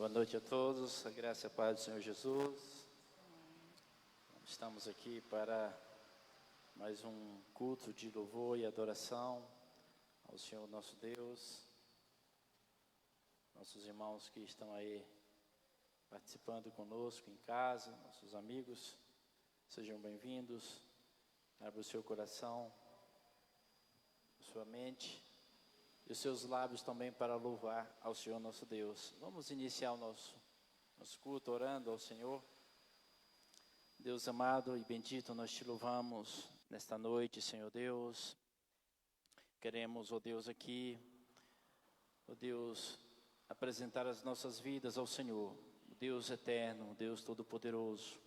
Boa noite a todos, a graça e a paz do Senhor Jesus. Estamos aqui para mais um culto de louvor e adoração ao Senhor nosso Deus. Nossos irmãos que estão aí participando conosco em casa, nossos amigos, sejam bem-vindos. Abra o seu coração, a sua mente e os seus lábios também para louvar ao Senhor nosso Deus. Vamos iniciar o nosso culto orando ao Senhor. Deus amado e bendito, nós te louvamos nesta noite, Senhor Deus. Queremos, ó Deus, aqui, ó Deus, apresentar as nossas vidas ao Senhor, o Deus eterno, o Deus todo-poderoso,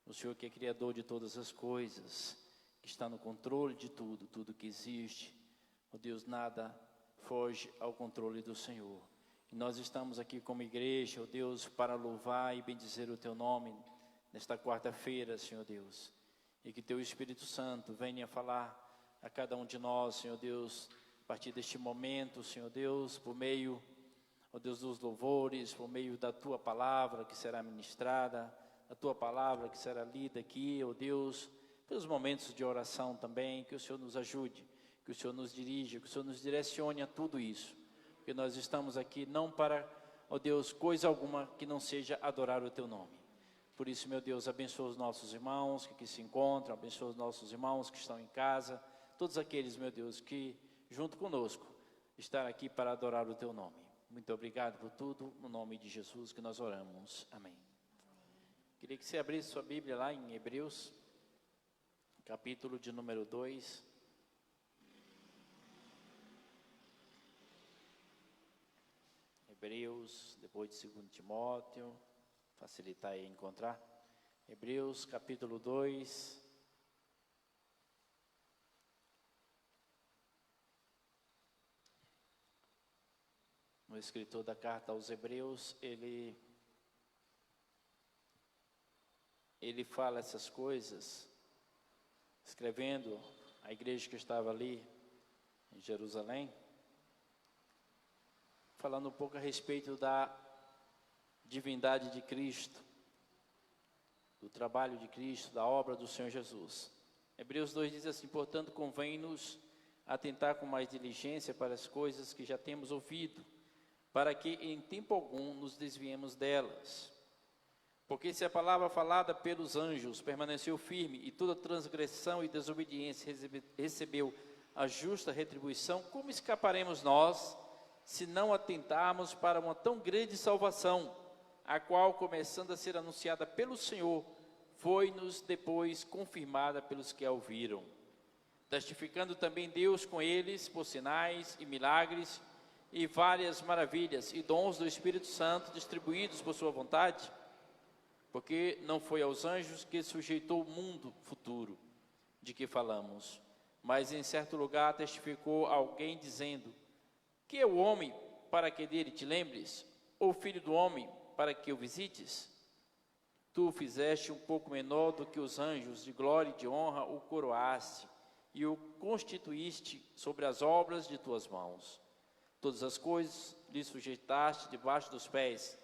o Senhor que é criador de todas as coisas, que está no controle de tudo, tudo que existe. Ó Deus, nada foge ao controle do Senhor. E nós estamos aqui como igreja, ó Deus, para louvar e bendizer o Teu nome nesta quarta-feira, Senhor Deus. E que Teu Espírito Santo venha falar a cada um de nós, Senhor Deus, a partir deste momento, Senhor Deus, por meio, ó Deus, dos louvores, por meio da Tua palavra que será ministrada, a Tua palavra que será lida aqui, ó Deus, pelos momentos de oração também, que o Senhor nos ajude, que o Senhor nos dirija, que o Senhor nos direcione a tudo isso, porque nós estamos aqui não para, ó Deus, coisa alguma que não seja adorar o Teu nome. Por isso, meu Deus, abençoa os nossos irmãos que aqui se encontram, abençoa os nossos irmãos que estão em casa, todos aqueles, meu Deus, que junto conosco estão aqui para adorar o Teu nome. Muito obrigado por tudo, no nome de Jesus que nós oramos. Amém. Queria que você abrisse sua Bíblia lá em Hebreus, capítulo de número 2. Hebreus, depois de 2 Timóteo, facilitar aí encontrar. Hebreus, capítulo 2. O escritor da carta aos Hebreus, ele fala essas coisas, escrevendo a igreja que estava ali em Jerusalém, falando um pouco a respeito da divindade de Cristo, do trabalho de Cristo, da obra do Senhor Jesus. Hebreus 2 diz assim: portanto, convém-nos atentar com mais diligência para as coisas que já temos ouvido, para que em tempo algum nos desviemos delas. Porque se a palavra falada pelos anjos permaneceu firme, e toda transgressão e desobediência recebeu a justa retribuição, como escaparemos nós, se não atentarmos para uma tão grande salvação, a qual, começando a ser anunciada pelo Senhor, foi-nos depois confirmada pelos que a ouviram, testificando também Deus com eles por sinais e milagres e várias maravilhas e dons do Espírito Santo distribuídos por sua vontade, porque não foi aos anjos que sujeitou o mundo futuro de que falamos, mas em certo lugar testificou alguém dizendo: que é o homem para que dele te lembres, ou o filho do homem para que o visites? Tu o fizeste um pouco menor do que os anjos, de glória e de honra o coroaste, e o constituíste sobre as obras de tuas mãos. Todas as coisas lhe sujeitaste debaixo dos pés.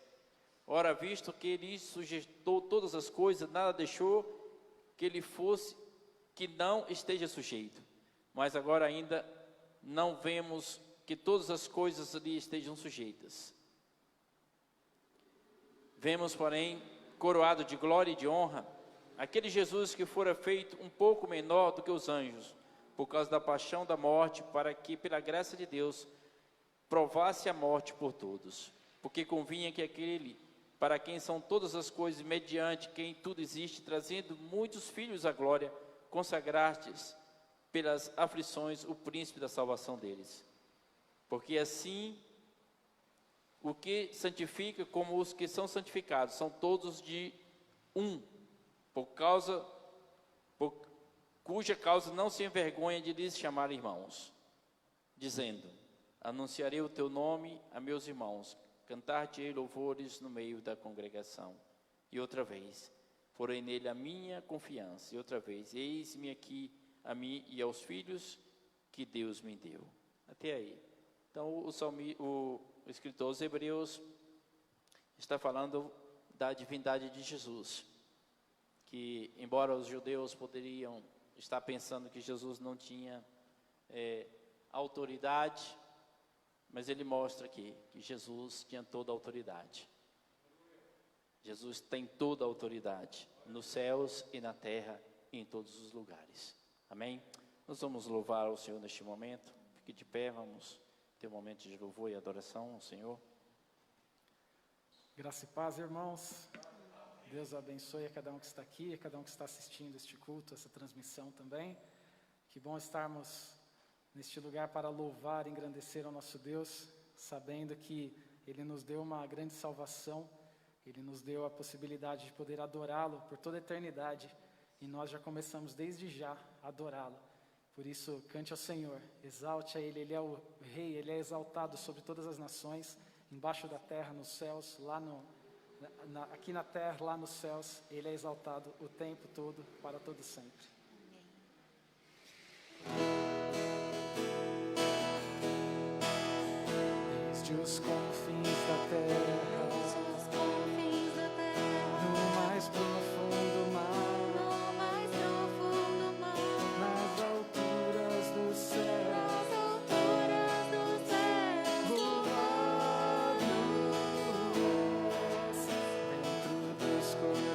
Ora, visto que ele sujeitou todas as coisas, nada deixou que ele fosse, que não esteja sujeito. Mas agora ainda não vemos que todas as coisas lhe estejam sujeitas. Vemos, porém, coroado de glória e de honra, aquele Jesus que fora feito um pouco menor do que os anjos, por causa da paixão da morte, para que, pela graça de Deus, provasse a morte por todos. Porque convinha que aquele, para quem são todas as coisas, mediante quem tudo existe, trazendo muitos filhos à glória, consagrastes pelas aflições o príncipe da salvação deles. Porque assim, o que santifica como os que são santificados, são todos de um, cuja causa não se envergonha de lhes chamar irmãos, dizendo: anunciarei o teu nome a meus irmãos, cantar-te-ei louvores no meio da congregação. E outra vez, porém nele a minha confiança. E outra vez, eis-me aqui a mim e aos filhos que Deus me deu. Até aí. Então, o escritor aos Hebreus está falando da divindade de Jesus, que embora os judeus poderiam estar pensando que Jesus não tinha autoridade, mas ele mostra aqui que Jesus tinha toda a autoridade. Jesus tem toda a autoridade, nos céus e na terra e em todos os lugares. Amém? Nós vamos louvar ao Senhor neste momento. Fique de pé, vamos ter um momento de louvor e adoração ao Senhor. Graça e paz, irmãos. Deus abençoe a cada um que está aqui, a cada um que está assistindo este culto, essa transmissão também. Que bom estarmos neste lugar para louvar e engrandecer ao nosso Deus, sabendo que Ele nos deu uma grande salvação, Ele nos deu a possibilidade de poder adorá-lo por toda a eternidade, e nós já começamos desde já a adorá-lo. Por isso, cante ao Senhor, exalte a Ele, Ele é o Rei, Ele é exaltado sobre todas as nações, embaixo da terra, nos céus, aqui na terra, lá nos céus, Ele é exaltado o tempo todo, para todo sempre. Desde os confins da terra, no mais profundo mar, nas alturas do céu, louvado dentro dos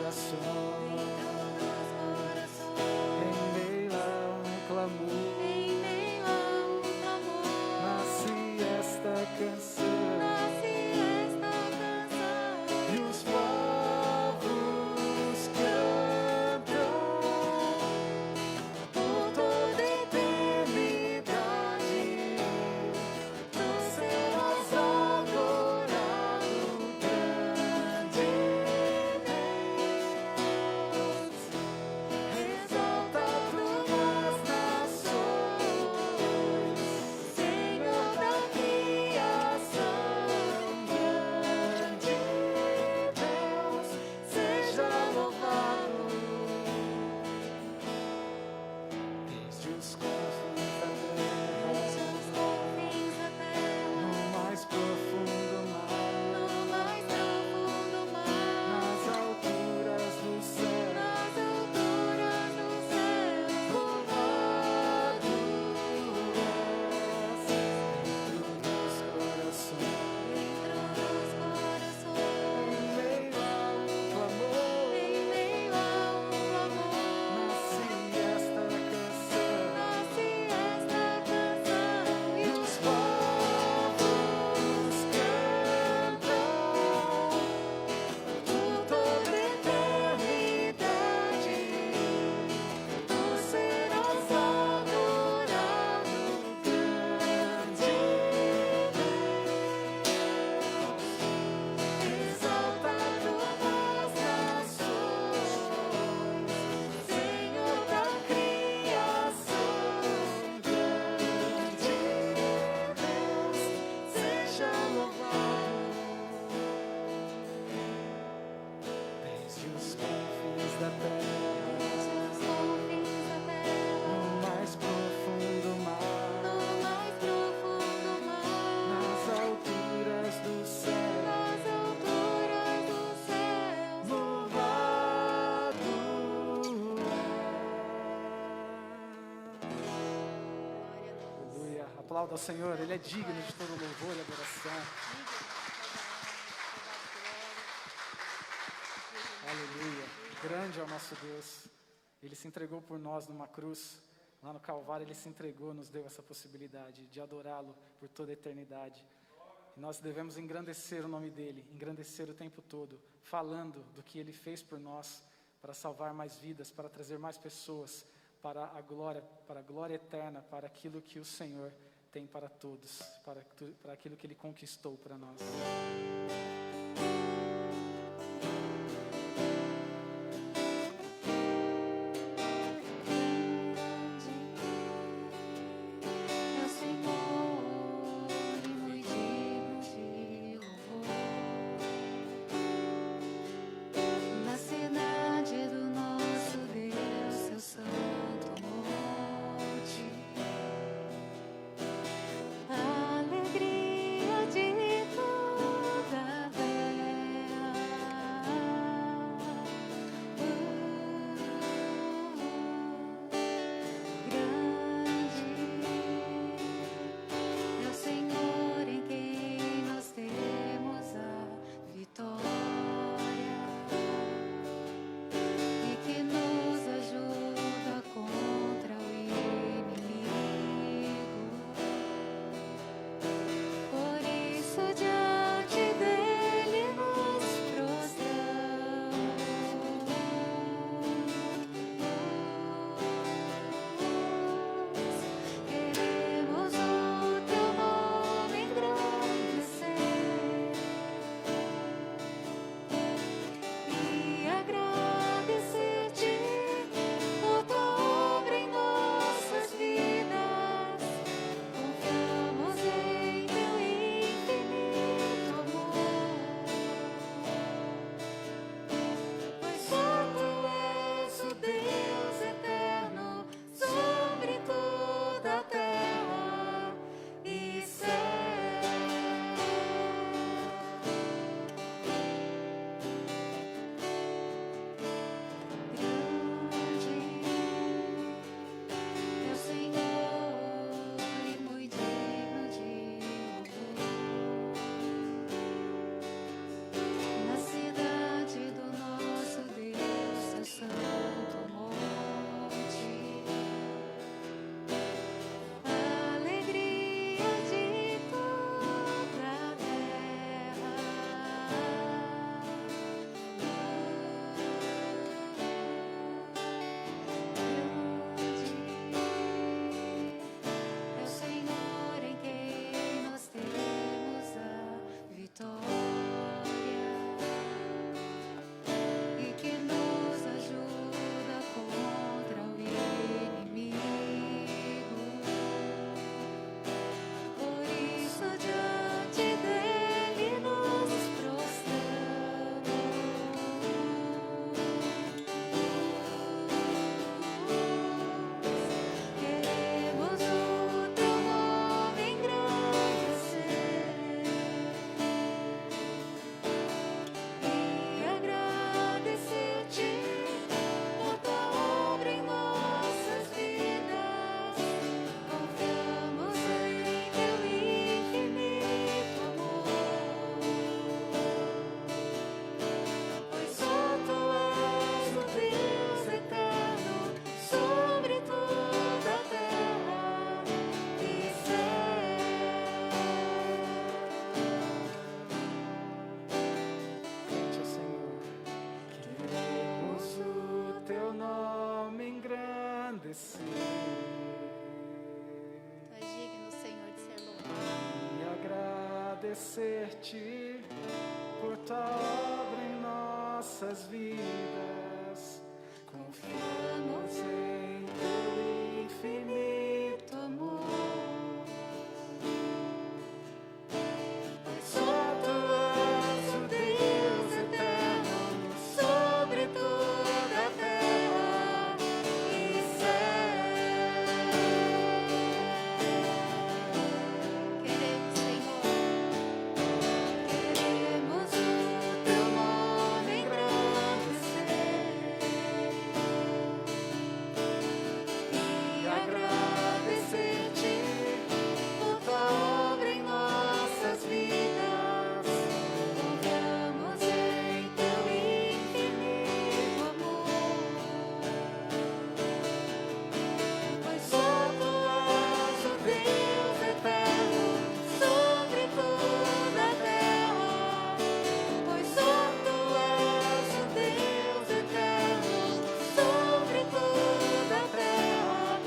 corações, em meio a um clamor, nasce esta canção. E os povos cantam por toda eternidade. Tu serás adorado, grande Deus, exaltado nas nações, Senhor da criação, grande Deus, seja louvado. Desde os confins da terra, no mais profundo mar, nas alturas do céu, louvado és dentro dos corações, em meio a um clamor, nasce esta canção. E os povos cantam por toda eternidade. Tu serás adorado, grande Deus, exaltado nas nações, Senhor da criação, grande Deus, seja louvado. Desde os confins da terra, no mais profundo mar, nas alturas do céu, louvado és. Aleluia. Aplauda ao Senhor, Ele é digno de todo louvor e adoração. Aleluia. Grande é o nosso Deus. Ele se entregou por nós numa cruz. Lá no Calvário Ele se entregou, nos deu essa possibilidade de adorá-lo por toda a eternidade. E nós devemos engrandecer o nome dEle, engrandecer o tempo todo, falando do que Ele fez por nós, para salvar mais vidas, para trazer mais pessoas, para a glória eterna, para aquilo que o Senhor tem para todos, para aquilo que Ele conquistou para nós. Meu Senhor, e muito digno de louvor. Na cidade do nosso Deus, seu santo monte, a alegria de toda vez. agradecer-te por tua obra em nossas vidas. Confiamos em teu infinito amor. Só tu és o Deus eterno sobre toda a terra e céu. Queremos, Senhor, queremos o teu nome engrandecer e agradecer-te por tua obra em nossas vidas. Confiamos em teu infinito amor, pois só tu és o Deus eterno sobre toda a terra. Pois só tu és o Deus eterno sobre toda a terra.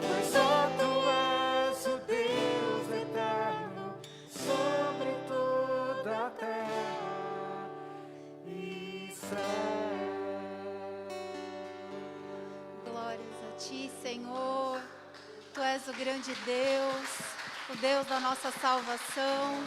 Pois só tu és o Deus eterno sobre toda a terra e céu. Glórias a ti, Senhor. Tu és o grande Deus, o Deus da nossa salvação,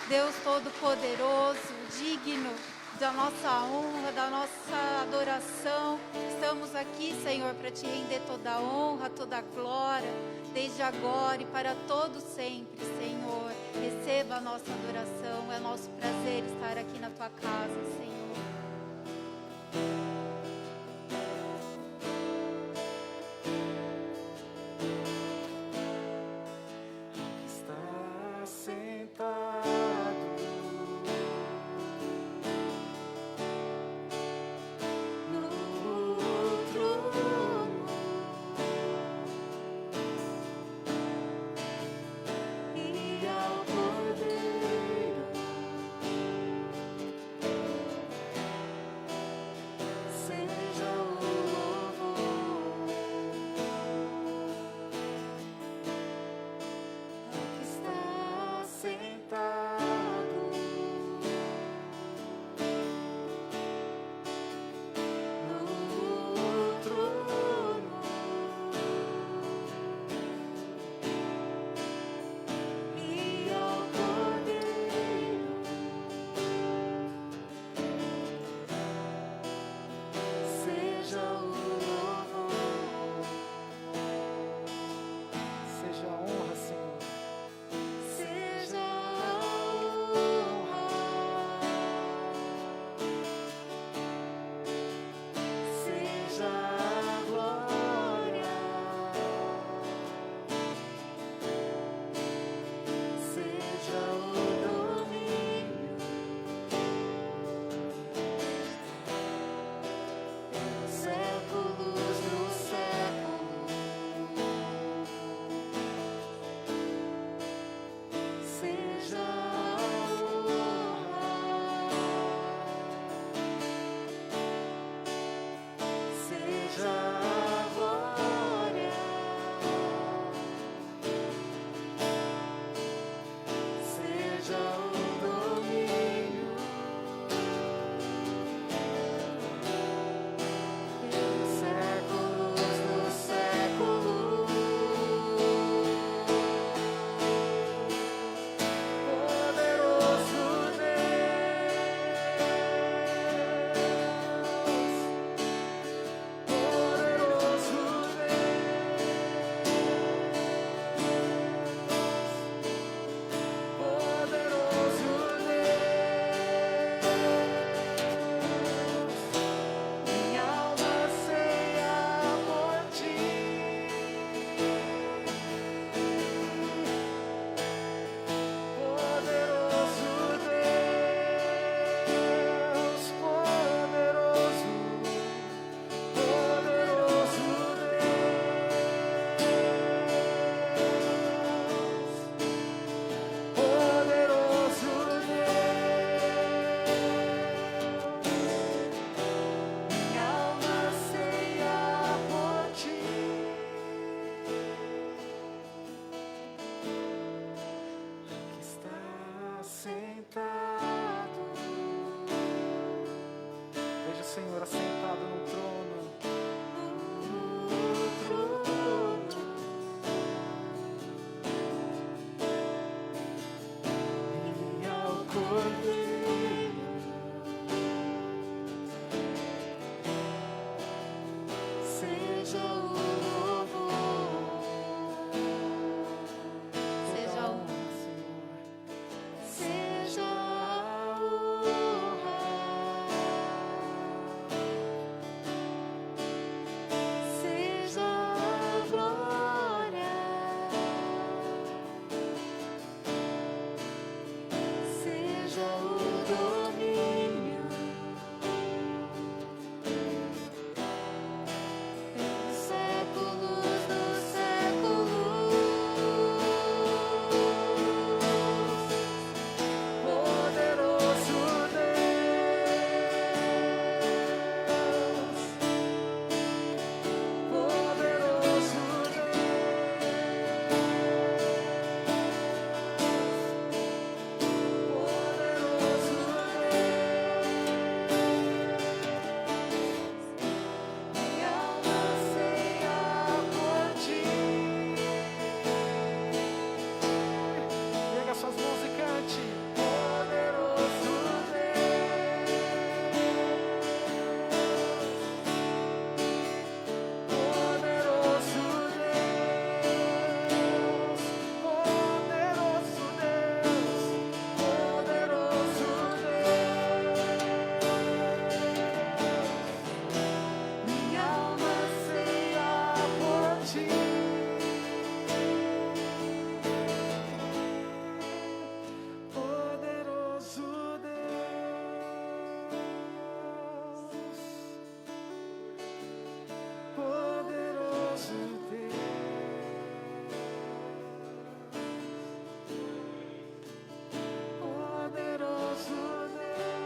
Deus Todo-Poderoso, digno da nossa honra, da nossa adoração. Estamos aqui, Senhor, para te render toda a honra, toda a glória, desde agora e para todo sempre, Senhor. Receba a nossa adoração, é nosso prazer estar aqui na tua casa, Senhor. Está sentado No trono e ao Cordeiro Senhor assentado no trono. E ao Cordeiro seja o louvor, Seja toda o- honra, Senhor. Seja a honra, seja a glória, seja o domínio pelos séculos dos séculos. Poderoso Deus, poderoso minha alma anseia por ti. Pega suas mãos e cante. Poderoso Deus, poderoso Deus, poderoso Deus, minha alma anseia por ti. Poderoso Deus, poderoso Deus, poderoso Deus,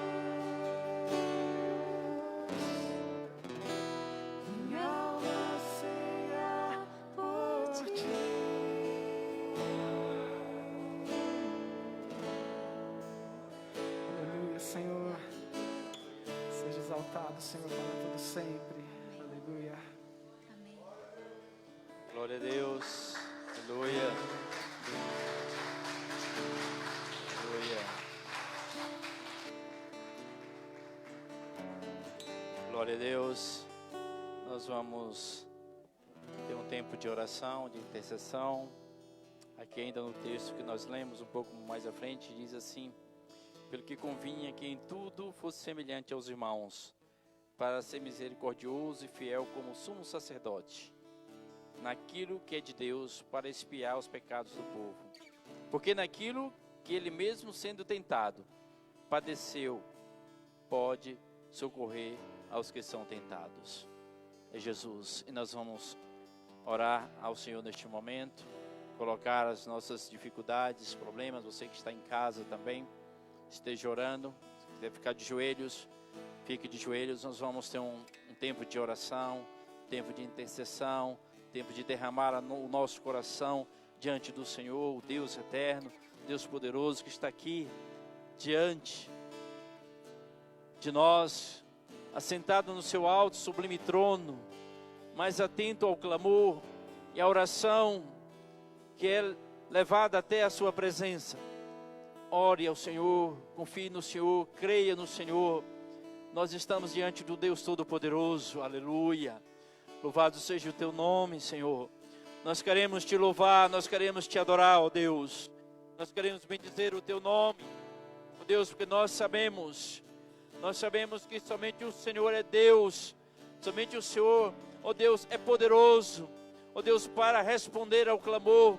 minha alma anseia por ti. Aleluia, Senhor. Seja exaltado, Senhor, para todo sempre. Aleluia. Amém. Glória a Deus. Aleluia. Aleluia. Glória a Deus. Nós vamos ter um tempo de oração, de intercessão. Aqui ainda no texto que nós lemos um pouco mais à frente, diz assim: pelo que convinha que em tudo fosse semelhante aos irmãos, para ser misericordioso e fiel como sumo sacerdote, naquilo que é de Deus, para expiar os pecados do povo. Porque naquilo que ele mesmo sendo tentado, padeceu, pode socorrer aos que são tentados. É Jesus. E nós vamos orar ao Senhor neste momento, colocar as nossas dificuldades, problemas. Você que está em casa também, esteja orando. Se quiser ficar de joelhos, fique de joelhos. Nós vamos ter um tempo de oração, tempo de intercessão, tempo de derramar o nosso coração diante do Senhor, o Deus eterno, Deus poderoso que está aqui diante de nós, assentado no seu alto sublime trono, mais atento ao clamor e à oração que é levada até a sua presença. Ore ao Senhor, confie no Senhor, creia no Senhor. Nós estamos diante do Deus Todo-Poderoso, aleluia. Louvado seja o teu nome, Senhor. Nós queremos te louvar, nós queremos te adorar, ó Deus. Nós queremos bendizer o teu nome, ó Deus, porque nós sabemos que somente o Senhor é Deus, somente o Senhor, ó Deus, é poderoso, ó Deus, para responder ao clamor,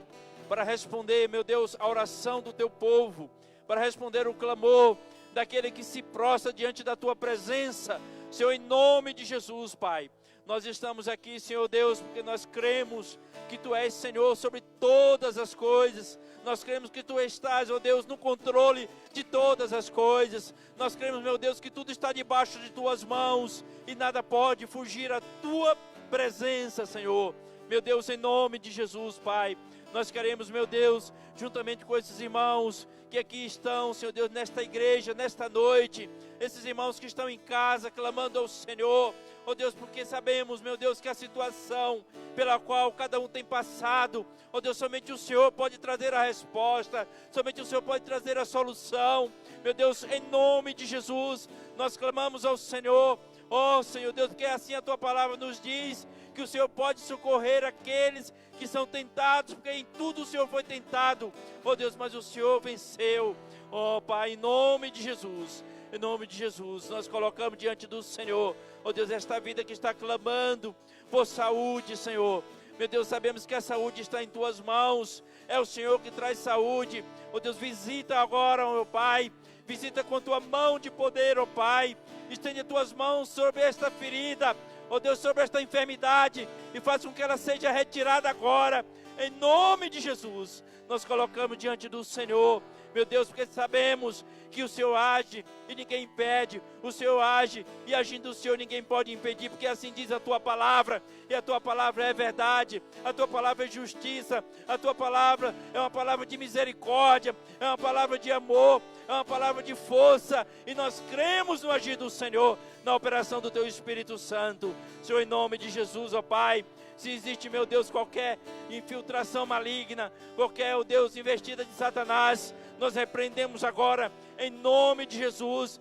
para responder, meu Deus, a oração do teu povo, para responder o clamor daquele que se prostra diante da tua presença, Senhor, em nome de Jesus, Pai. Nós estamos aqui, Senhor Deus, porque nós cremos que Tu és Senhor sobre todas as coisas. Nós cremos que Tu estás, ó Deus, no controle de todas as coisas. Nós cremos, meu Deus, que tudo está debaixo de Tuas mãos e nada pode fugir à Tua presença, Senhor. Meu Deus, em nome de Jesus, Pai, nós queremos, meu Deus, juntamente com esses irmãos que aqui estão, Senhor Deus, nesta igreja, nesta noite, esses irmãos que estão em casa, clamando ao Senhor, ó Deus, porque sabemos, meu Deus, que a situação pela qual cada um tem passado, ó Deus, somente o Senhor pode trazer a resposta, somente o Senhor pode trazer a solução, meu Deus, em nome de Jesus, nós clamamos ao Senhor, ó Senhor Deus, porque assim a Tua palavra nos diz, que o Senhor pode socorrer aqueles que são tentados, porque em tudo o Senhor foi tentado, ó Deus, mas o Senhor venceu, ó Pai, em nome de Jesus, nós colocamos diante do Senhor, ó Deus, esta vida que está clamando por saúde, Senhor, meu Deus, sabemos que a saúde está em Tuas mãos, é o Senhor que traz saúde, ó Deus, visita agora, ó meu Pai, visita com Tua mão de poder, ó Pai, estende as Tuas mãos sobre esta ferida, ó Deus, sobre esta enfermidade, e faz com que ela seja retirada agora, em nome de Jesus, nós colocamos diante do Senhor, meu Deus, porque sabemos que o Senhor age e ninguém impede, o Senhor age e agindo o Senhor ninguém pode impedir, porque assim diz a Tua palavra, e a Tua palavra é verdade, a Tua palavra é justiça, a Tua palavra é uma palavra de misericórdia, é uma palavra de amor, é uma palavra de força, e nós cremos no agir do Senhor, na operação do Teu Espírito Santo, Senhor, em nome de Jesus, ó Pai, se existe, meu Deus, qualquer infiltração maligna, qualquer, ó Deus, investida de Satanás, nós repreendemos agora, em nome de Jesus,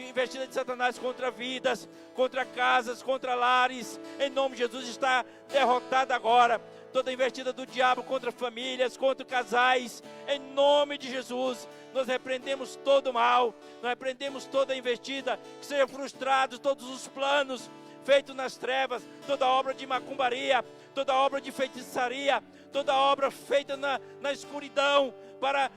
investida de Satanás contra vidas, contra casas, contra lares, em nome de Jesus, está derrotada agora, toda investida do diabo contra famílias, contra casais, em nome de Jesus, nós repreendemos todo o mal, nós repreendemos toda a investida, que seja frustrado todos os planos feitos nas trevas, toda obra de macumbaria, toda obra de feitiçaria, toda obra feita na escuridão, para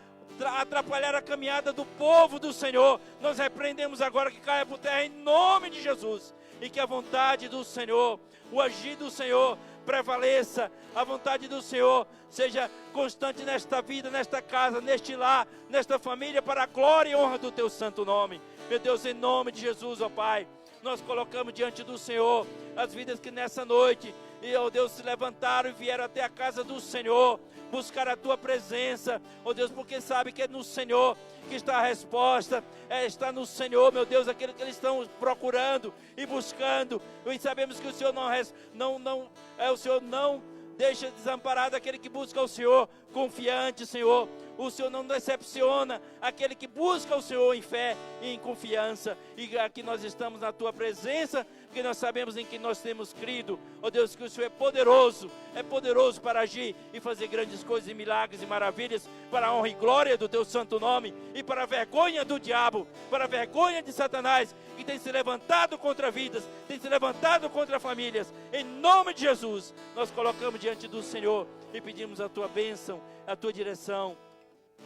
atrapalhar a caminhada do povo do Senhor, nós repreendemos agora que caia por terra em nome de Jesus, e que a vontade do Senhor, o agir do Senhor prevaleça, a vontade do Senhor seja constante nesta vida, nesta casa, neste lar, nesta família, para a glória e honra do Teu santo nome, meu Deus, em nome de Jesus, ó Pai, nós colocamos diante do Senhor as vidas que nessa noite, e ó Deus, se levantaram e vieram até a casa do Senhor, buscar a Tua presença, ó Deus, porque sabe que é no Senhor que está a resposta, está no Senhor, meu Deus, aquilo que eles estão procurando e buscando, e sabemos que o Senhor o Senhor não deixa desamparado aquele que busca o Senhor, confiante, Senhor, o Senhor não decepciona aquele que busca o Senhor em fé e em confiança, e aqui nós estamos na Tua presença, porque nós sabemos em que nós temos crido, ó Deus, que o Senhor é poderoso para agir e fazer grandes coisas e milagres e maravilhas, para a honra e glória do Teu santo nome, e para a vergonha do diabo, para a vergonha de Satanás, que tem se levantado contra vidas, tem se levantado contra famílias, em nome de Jesus, nós colocamos diante do Senhor, e pedimos a Tua bênção, a Tua direção,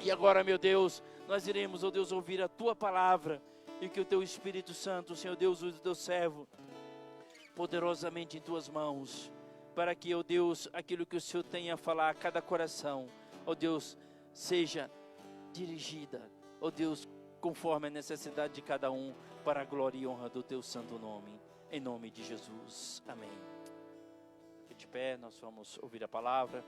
e agora, meu Deus, nós iremos, ó Deus, ouvir a Tua palavra, e que o Teu Espírito Santo, Senhor Deus, use o Teu servo, poderosamente em Tuas mãos, para que, ó Deus, aquilo que o Senhor tem a falar a cada coração, ó Deus, seja dirigida, ó Deus, conforme a necessidade de cada um, para a glória e honra do Teu santo nome, em nome de Jesus, amém. Fique de pé, nós vamos ouvir a palavra.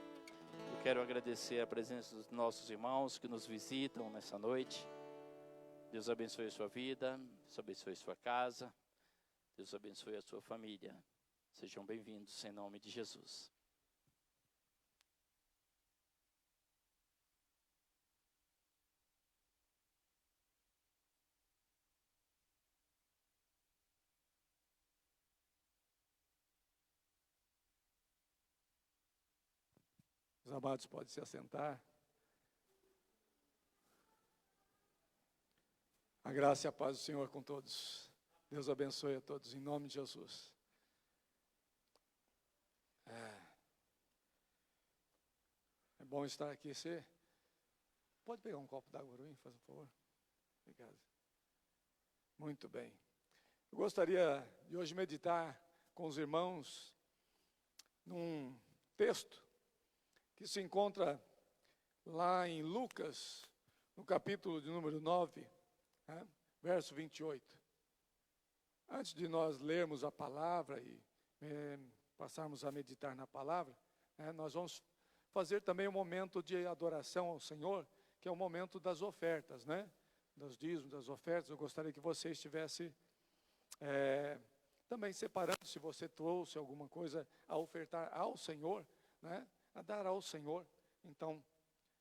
Eu quero agradecer a presença dos nossos irmãos que nos visitam nessa noite. Deus abençoe a sua vida, Deus abençoe a sua casa, Deus abençoe a sua família. Sejam bem-vindos em nome de Jesus. Os amados podem se assentar. A graça e a paz do Senhor com todos. Deus abençoe a todos, em nome de Jesus. É bom estar aqui. Você pode pegar um copo d'água para mim, faz um favor? Obrigado. Muito bem. Eu gostaria de hoje meditar com os irmãos num texto que se encontra lá em Lucas, no capítulo de número 9, verso 28. Antes de nós lermos a palavra e passarmos a meditar na palavra, nós vamos fazer também um momento de adoração ao Senhor, que é o momento das ofertas, né? Dos dízimos, das ofertas. Eu gostaria que você estivesse também separando, se você trouxe alguma coisa a ofertar ao Senhor, né? A dar ao Senhor. Então,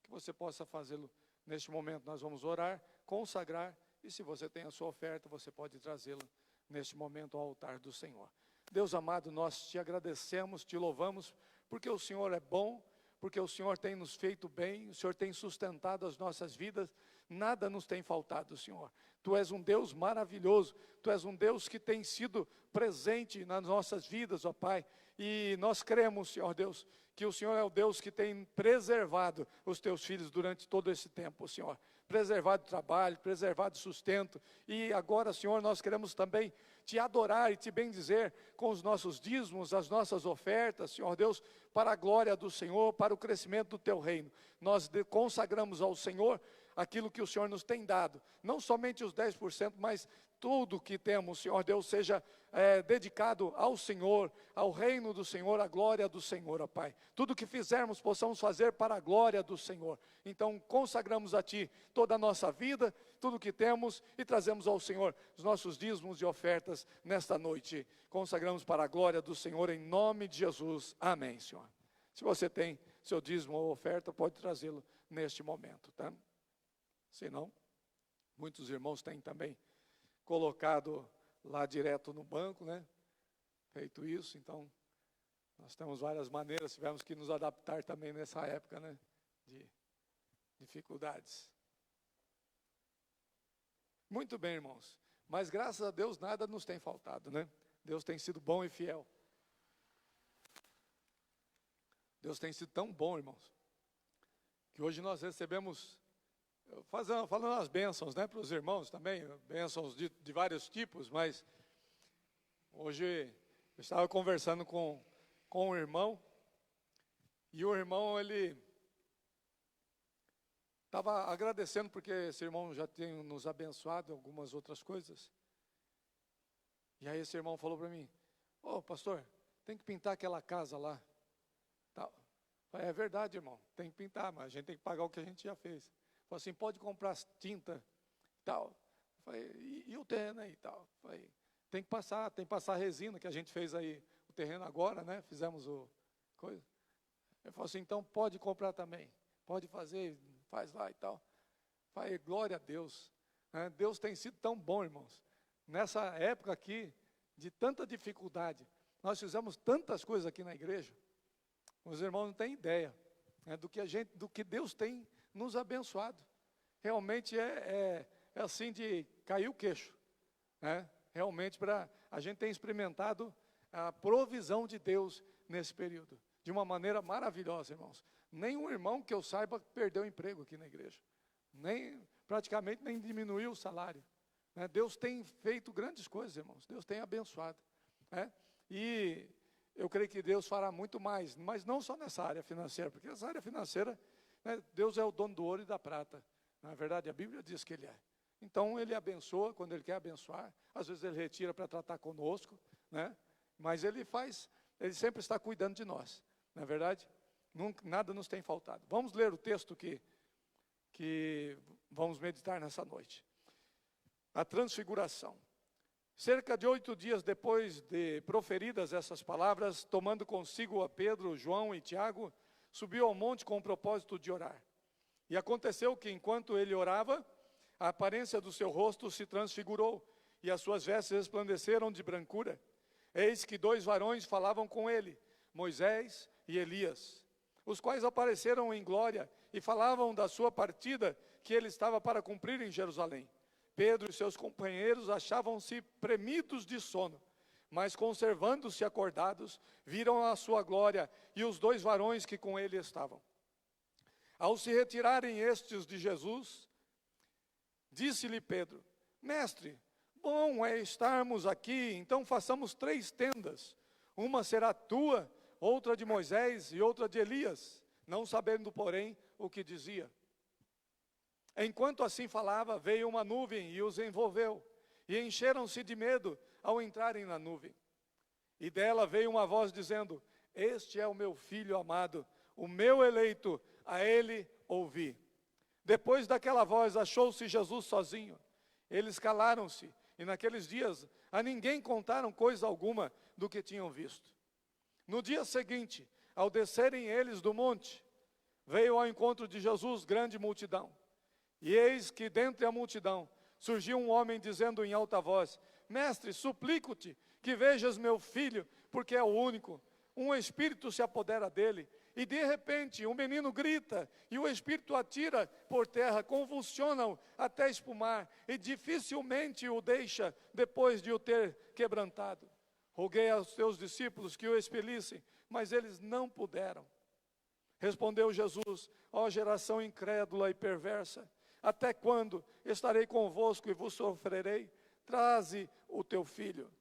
que você possa fazê-lo neste momento. Nós vamos orar, consagrar, e se você tem a sua oferta, você pode trazê-la neste momento ao altar do Senhor. Deus amado, nós te agradecemos, te louvamos, porque o Senhor é bom, porque o Senhor tem nos feito bem, o Senhor tem sustentado as nossas vidas, nada nos tem faltado, Senhor. Tu és um Deus maravilhoso, Tu és um Deus que tem sido presente nas nossas vidas, ó Pai, e nós cremos, Senhor Deus, que o Senhor é o Deus que tem preservado os Teus filhos durante todo esse tempo, Senhor. Preservado o trabalho, preservado o sustento, e agora, Senhor, nós queremos também Te adorar e Te bendizer com os nossos dízimos, as nossas ofertas, Senhor Deus, para a glória do Senhor, para o crescimento do Teu reino. Nós consagramos ao Senhor aquilo que o Senhor nos tem dado, não somente os 10%, mas tudo que temos, Senhor Deus, seja dedicado ao Senhor, ao reino do Senhor, à glória do Senhor, ó Pai. Tudo que fizermos, possamos fazer para a glória do Senhor. Então, consagramos a Ti toda a nossa vida, tudo que temos, e trazemos ao Senhor os nossos dízimos e ofertas nesta noite. Consagramos para a glória do Senhor, em nome de Jesus. Amém, Senhor. Se você tem seu dízimo ou oferta, pode trazê-lo neste momento, tá? Se não, muitos irmãos têm também colocado lá direto no banco, né? Feito isso, então nós temos várias maneiras, tivemos que nos adaptar também nessa época, né? De dificuldades. Muito bem, irmãos, mas graças a Deus nada nos tem faltado, né? Deus tem sido bom e fiel. Deus tem sido tão bom, irmãos, que hoje nós recebemos, falando as bênçãos, né, para os irmãos também, bênçãos de vários tipos, mas hoje eu estava conversando com um irmão, e o irmão, ele estava agradecendo, porque esse irmão já tem nos abençoado em algumas outras coisas, e aí esse irmão falou para mim: ô pastor, tem que pintar aquela casa lá. Tal. Falei, é verdade, irmão, tem que pintar, mas a gente tem que pagar o que a gente já fez. Falei assim, pode comprar tinta e tal. Falei, e o terreno aí e tal? Falei, tem que passar resina, que a gente fez aí o terreno agora, né? Fizemos o coisa. Ele falou assim, então pode comprar também, pode fazer, faz lá e tal. Falei, glória a Deus. Né? Deus tem sido tão bom, irmãos. Nessa época aqui, de tanta dificuldade, nós fizemos tantas coisas aqui na igreja. Os irmãos não têm ideia, né, do que Deus tem nos abençoado. Realmente é assim de cair o queixo, né? Realmente a gente tem experimentado a provisão de Deus nesse período, de uma maneira maravilhosa, irmãos. Nenhum irmão que eu saiba perdeu o emprego aqui na igreja, praticamente nem diminuiu o salário, né? Deus tem feito grandes coisas, irmãos, Deus tem abençoado, né? E eu creio que Deus fará muito mais, mas não só nessa área financeira, porque essa área financeira, né, Deus é o dono do ouro e da prata. Na verdade, a Bíblia diz que Ele é. Então, Ele abençoa quando Ele quer abençoar. Às vezes Ele retira para tratar conosco, né? Mas Ele sempre está cuidando de nós. Na verdade, nada nos tem faltado. Vamos ler o texto que vamos meditar nessa noite. A transfiguração. Cerca de 8 dias depois de proferidas essas palavras, tomando consigo a Pedro, João e Tiago, subiu ao monte com o propósito de orar. E aconteceu que, enquanto ele orava, a aparência do seu rosto se transfigurou, e as suas vestes resplandeceram de brancura. Eis que 2 varões falavam com ele, Moisés e Elias, os quais apareceram em glória e falavam da sua partida que ele estava para cumprir em Jerusalém. Pedro e seus companheiros achavam-se premidos de sono, mas conservando-se acordados, viram a sua glória e os 2 varões que com ele estavam. Ao se retirarem estes de Jesus, disse-lhe Pedro, mestre, bom é estarmos aqui, então façamos 3 tendas, uma será tua, outra de Moisés e outra de Elias, não sabendo, porém, o que dizia. Enquanto assim falava, veio uma nuvem e os envolveu, e encheram-se de medo ao entrarem na nuvem. E dela veio uma voz dizendo, este é o meu filho amado, o meu eleito, a ele ouvi. Depois daquela voz, achou-se Jesus sozinho. Eles calaram-se, e naqueles dias a ninguém contaram coisa alguma do que tinham visto. No dia seguinte, ao descerem eles do monte, veio ao encontro de Jesus grande multidão. E eis que dentre a multidão surgiu um homem dizendo em alta voz: Mestre, suplico-te que vejas meu filho, porque é o único. Um espírito se apodera dele, e de repente o menino grita, e o espírito atira por terra, convulsiona-o até espumar, e dificilmente o deixa depois de o ter quebrantado. Roguei aos teus discípulos que o expelissem, mas eles não puderam. Respondeu Jesus: ó geração incrédula e perversa, até quando estarei convosco e vos sofrerei? Traze o teu filho.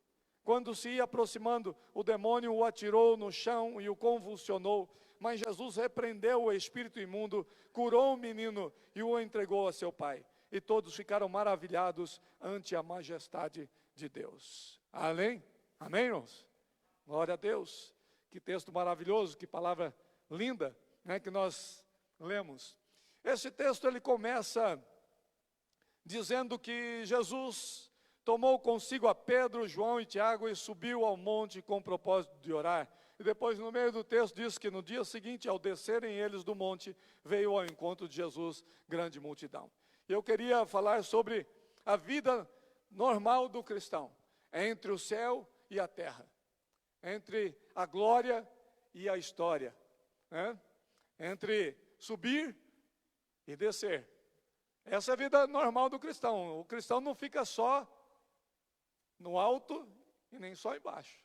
Quando se ia aproximando, o demônio o atirou no chão e o convulsionou. Mas Jesus repreendeu o espírito imundo, curou o menino e o entregou a seu pai. E todos ficaram maravilhados ante a majestade de Deus. Amém? Amém, irmãos? Glória a Deus. Que texto maravilhoso, que palavra linda, né, que nós lemos. Esse texto ele começa dizendo que Jesus tomou consigo a Pedro, João e Tiago e subiu ao monte com o propósito de orar. E depois no meio do texto diz que no dia seguinte, ao descerem eles do monte, veio ao encontro de Jesus grande multidão. E eu queria falar sobre a vida normal do cristão, entre o céu e a terra, entre a glória e a história, né? Entre subir e descer. Essa é a vida normal do cristão. O cristão não fica só no alto e nem só embaixo.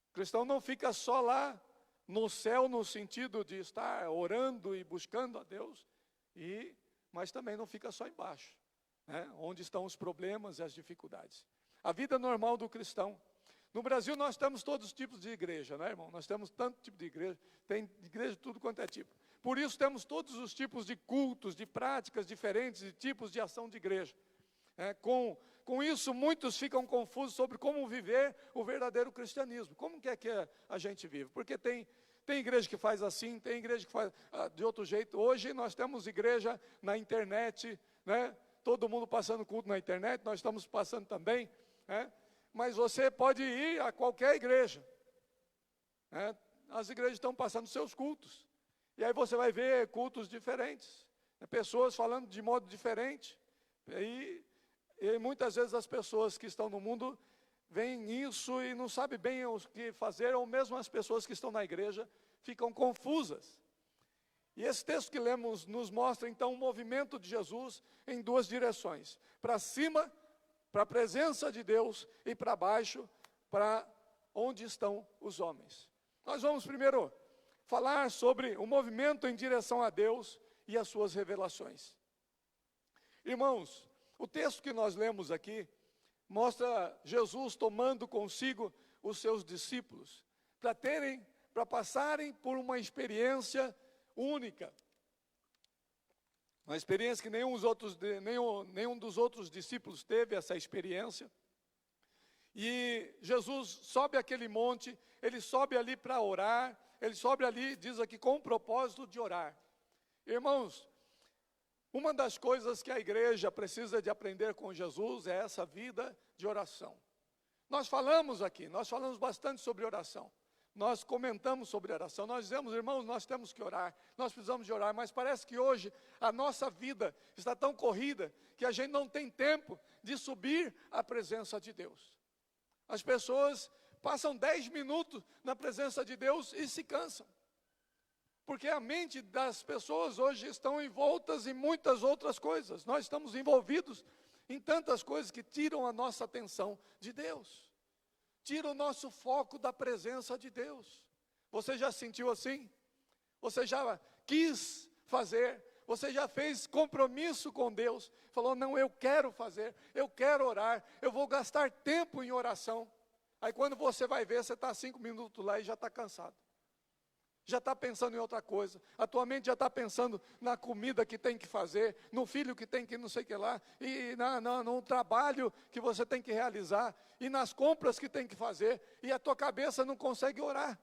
O cristão não fica só lá no céu, no sentido de estar orando e buscando a Deus, mas também não fica só embaixo, né? Onde estão os problemas e as dificuldades. A vida normal do cristão. No Brasil nós temos todos os tipos de igreja, né, irmão? Nós temos tanto tipo de igreja, tem igreja de tudo quanto é tipo. Por isso temos todos os tipos de cultos, de práticas diferentes, de tipos de ação de igreja. Com isso, muitos ficam confusos sobre como viver o verdadeiro cristianismo. Como que a gente vive? Porque tem igreja que faz assim, tem igreja que faz de outro jeito. Hoje nós temos igreja na internet, né? Todo mundo passando culto na internet, nós estamos passando também, né? Mas você pode ir a qualquer igreja, né? As igrejas estão passando seus cultos. E aí você vai ver cultos diferentes, né? Pessoas falando de modo diferente. E muitas vezes as pessoas que estão no mundo veem isso e não sabem bem o que fazer, ou mesmo as pessoas que estão na igreja ficam confusas. E esse texto que lemos nos mostra então o movimento de Jesus em duas direções: para cima, para a presença de Deus, e para baixo, para onde estão os homens. Nós vamos primeiro falar sobre o movimento em direção a Deus e as suas revelações. Irmãos, o texto que nós lemos aqui mostra Jesus tomando consigo os seus discípulos para passarem por uma experiência única. Uma experiência que nenhum dos outros discípulos teve essa experiência. E Jesus sobe aquele monte, ele sobe ali para orar, ele sobe ali, diz aqui, com o propósito de orar. Irmãos, uma das coisas que a igreja precisa de aprender com Jesus é essa vida de oração. Nós falamos bastante sobre oração. Nós comentamos sobre oração, nós dizemos, irmãos, nós temos que orar, nós precisamos de orar, mas parece que hoje a nossa vida está tão corrida que a gente não tem tempo de subir à presença de Deus. As pessoas passam 10 minutos na presença de Deus e se cansam. Porque a mente das pessoas hoje estão envoltas em muitas outras coisas. Nós estamos envolvidos em tantas coisas que tiram a nossa atenção de Deus. Tira o nosso foco da presença de Deus. Você já sentiu assim? Você já quis fazer? Você já fez compromisso com Deus? Falou, não, eu quero fazer, eu quero orar, eu vou gastar tempo em oração. Aí quando você vai ver, você está 5 minutos lá e já está cansado. Já está pensando em outra coisa, a tua mente já está pensando na comida que tem que fazer, no filho que tem que não sei o que lá, e no trabalho que você tem que realizar, e nas compras que tem que fazer, e a tua cabeça não consegue orar.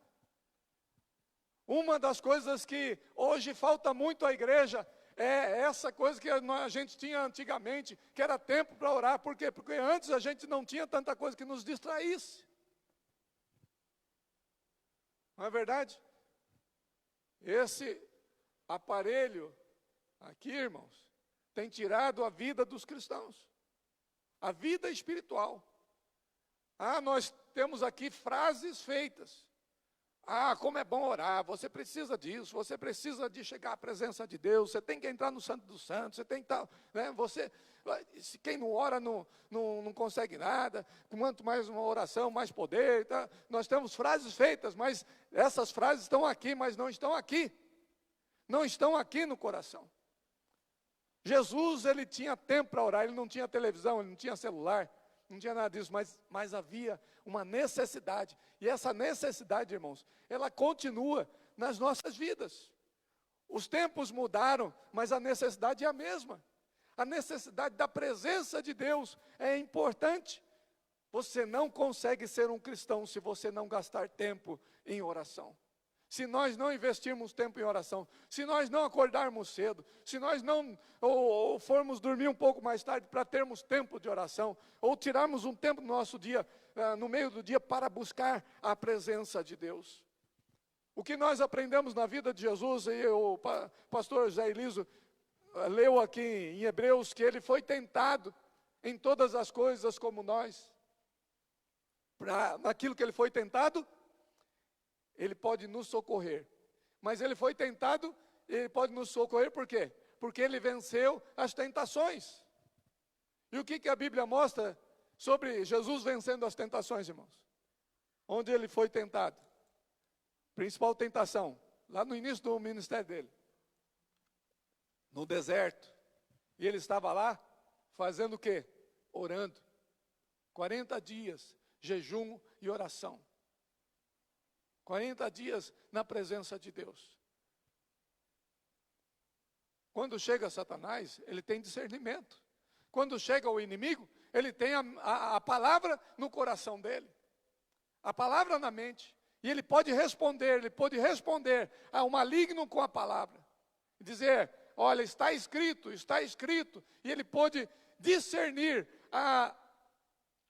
Uma das coisas que hoje falta muito à igreja é essa coisa que a gente tinha antigamente, que era tempo para orar. Por quê? Porque antes a gente não tinha tanta coisa que nos distraísse. Não é verdade? Esse aparelho aqui, irmãos, tem tirado a vida dos cristãos, a vida espiritual. Nós temos aqui frases feitas. Como é bom orar, você precisa disso, você precisa de chegar à presença de Deus, você tem que entrar no Santo dos Santos, você tem que estar, né, quem não ora não consegue nada, quanto mais uma oração, mais poder, tá? Nós temos frases feitas, mas essas frases estão aqui, mas não estão aqui, não estão aqui no coração. Jesus, ele tinha tempo para orar, ele não tinha televisão, ele não tinha celular, não tinha nada disso, mas havia uma necessidade. E essa necessidade, irmãos, ela continua nas nossas vidas. Os tempos mudaram, mas a necessidade é a mesma. A necessidade da presença de Deus é importante. Você não consegue ser um cristão se você não gastar tempo em oração. Se nós não investirmos tempo em oração, se nós não acordarmos cedo, se nós não ou formos dormir um pouco mais tarde para termos tempo de oração, ou tirarmos um tempo do nosso dia, no meio do dia, para buscar a presença de Deus. O que nós aprendemos na vida de Jesus, e o pastor José Eliso leu aqui em Hebreus, que ele foi tentado em todas as coisas como nós. Naquilo que ele foi tentado, ele pode nos socorrer. Mas ele foi tentado, ele pode nos socorrer por quê? Porque ele venceu as tentações. E o que a Bíblia mostra sobre Jesus vencendo as tentações, irmãos? Onde ele foi tentado? Principal tentação, lá no início do ministério dele. No deserto. E ele estava lá, fazendo o quê? Orando. 40 dias, jejum e oração. 40 dias na presença de Deus. Quando chega Satanás, ele tem discernimento. Quando chega o inimigo, ele tem a palavra no coração dele. A palavra na mente. E ele pode responder ao maligno com a palavra. Dizer, olha, está escrito. E ele pode discernir a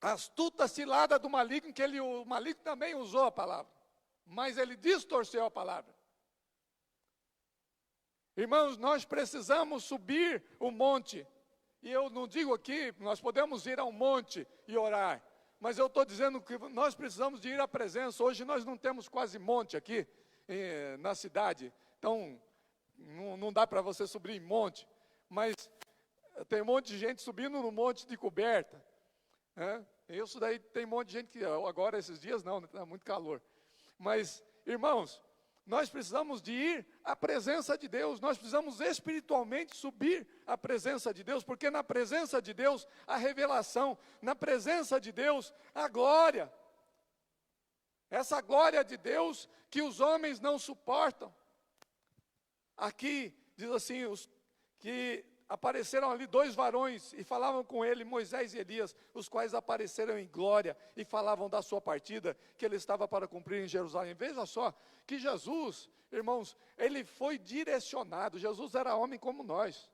astuta cilada do maligno, que o maligno também usou a palavra. Mas ele distorceu a palavra. Irmãos, nós precisamos subir o monte. E eu não digo aqui, nós podemos ir ao monte e orar. Mas eu estou dizendo que nós precisamos de ir à presença. Hoje nós não temos quase monte aqui na cidade. Então, não dá para você subir em monte. Mas tem um monte de gente subindo no monte de coberta. Isso daí tem um monte de gente que agora, esses dias, não, está muito calor. Mas, irmãos, nós precisamos de ir à presença de Deus, nós precisamos espiritualmente subir à presença de Deus, porque na presença de Deus, a revelação, na presença de Deus, a glória. Essa glória de Deus que os homens não suportam. Aqui, diz assim, que apareceram ali 2 varões e falavam com ele, Moisés e Elias, os quais apareceram em glória e falavam da sua partida, que ele estava para cumprir em Jerusalém. Veja só, que Jesus, irmãos, ele foi direcionado. Jesus era homem como nós.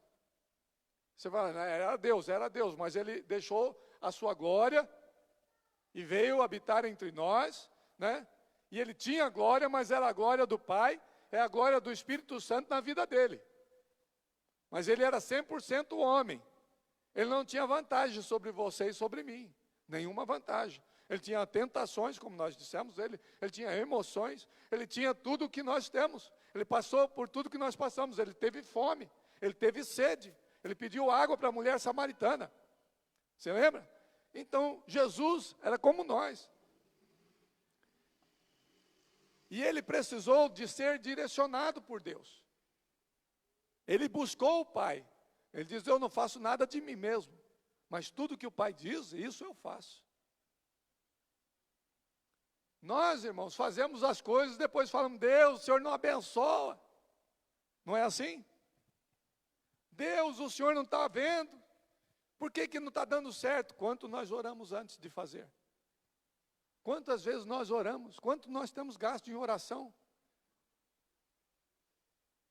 Você fala, era Deus, mas ele deixou a sua glória e veio habitar entre nós, né? E ele tinha glória, mas era a glória do Pai, é a glória do Espírito Santo na vida dele. Mas ele era 100% homem. Ele não tinha vantagem sobre você e sobre mim. Nenhuma vantagem. Ele tinha tentações, como nós dissemos, ele tinha emoções, ele tinha tudo o que nós temos. Ele passou por tudo que nós passamos. Ele teve fome, ele teve sede. Ele pediu água para a mulher samaritana. Você lembra? Então, Jesus era como nós. E ele precisou de ser direcionado por Deus. Ele buscou o Pai. Ele diz, eu não faço nada de mim mesmo, mas tudo que o Pai diz, isso eu faço. Nós, irmãos, fazemos as coisas, depois falamos, Deus, o Senhor não abençoa. Não é assim? Deus, o Senhor não está vendo. Por que não está dando certo? Quanto nós oramos antes de fazer? Quantas vezes nós oramos? Quanto nós temos gasto em oração?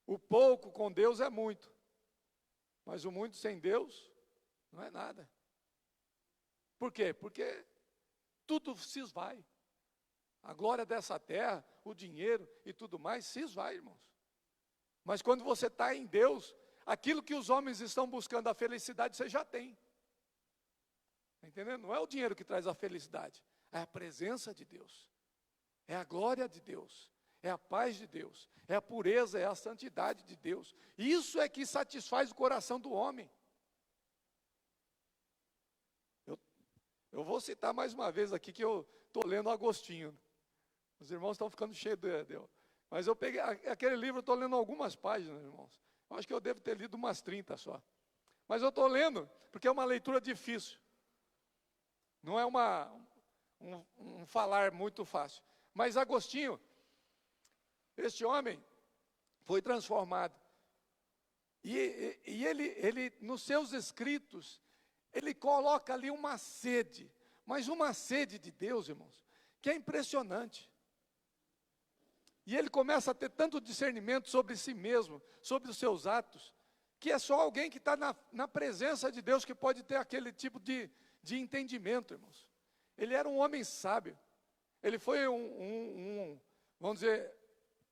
O pouco com Deus é muito. Mas o mundo sem Deus não é nada. Por quê? Porque tudo se esvai. A glória dessa terra, o dinheiro e tudo mais se esvai, irmãos. Mas quando você está em Deus, aquilo que os homens estão buscando, a felicidade, você já tem. Está entendendo? Não é o dinheiro que traz a felicidade, é a presença de Deus, é a glória de Deus, é a paz de Deus, é a pureza, é a santidade de Deus. Isso é que satisfaz o coração do homem. Eu vou citar mais uma vez aqui que eu estou lendo Agostinho. Os irmãos estão ficando cheios de... Mas eu peguei aquele livro, eu estou lendo algumas páginas, irmãos. Eu acho que eu devo ter lido umas 30 só. Mas eu estou lendo porque é uma leitura difícil. Não é um falar muito fácil. Mas Agostinho, este homem, foi transformado. E ele, nos seus escritos, ele coloca ali uma sede. Mas uma sede de Deus, irmãos, que é impressionante. E ele começa a ter tanto discernimento sobre si mesmo, sobre os seus atos, que é só alguém que está na presença de Deus que pode ter aquele tipo de entendimento, irmãos. Ele era um homem sábio. Ele foi vamos dizer,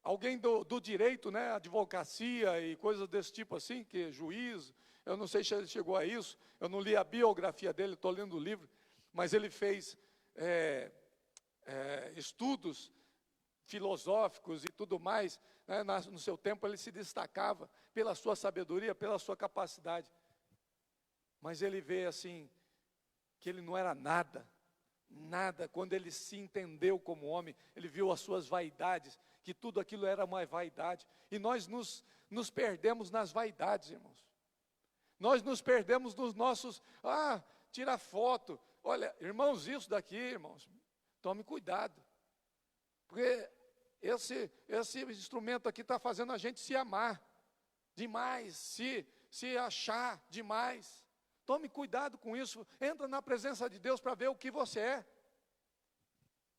alguém do direito, né, advocacia e coisas desse tipo assim, que é juiz. Eu não sei se ele chegou a isso, eu não li a biografia dele, estou lendo o livro, mas ele fez estudos filosóficos e tudo mais, né? No seu tempo ele se destacava pela sua sabedoria, pela sua capacidade, mas ele vê assim, que ele não era nada, quando ele se entendeu como homem, ele viu as suas vaidades, que tudo aquilo era uma vaidade, e nós nos perdemos nas vaidades, irmãos, nós nos perdemos nos nossos, tirar foto, olha, irmãos, isso daqui, irmãos, tome cuidado, porque esse instrumento aqui está fazendo a gente se amar demais, se achar demais. Tome cuidado com isso. Entra na presença de Deus para ver o que você é.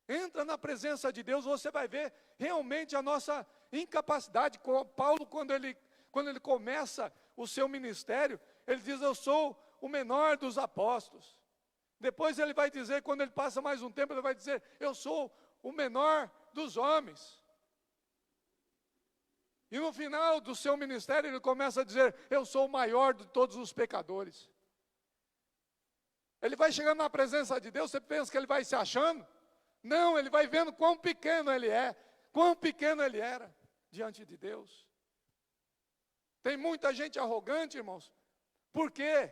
Entra na presença de Deus, você vai ver realmente a nossa incapacidade. Paulo, quando ele começa o seu ministério, ele diz: eu sou o menor dos apóstolos. Depois ele vai dizer, quando ele passa mais um tempo, ele vai dizer: eu sou o menor dos homens. E no final do seu ministério ele começa a dizer: eu sou o maior de todos os pecadores. Ele vai chegando na presença de Deus, você pensa que ele vai se achando? Não, ele vai vendo quão pequeno ele é, quão pequeno ele era diante de Deus. Tem muita gente arrogante, irmãos. Por quê?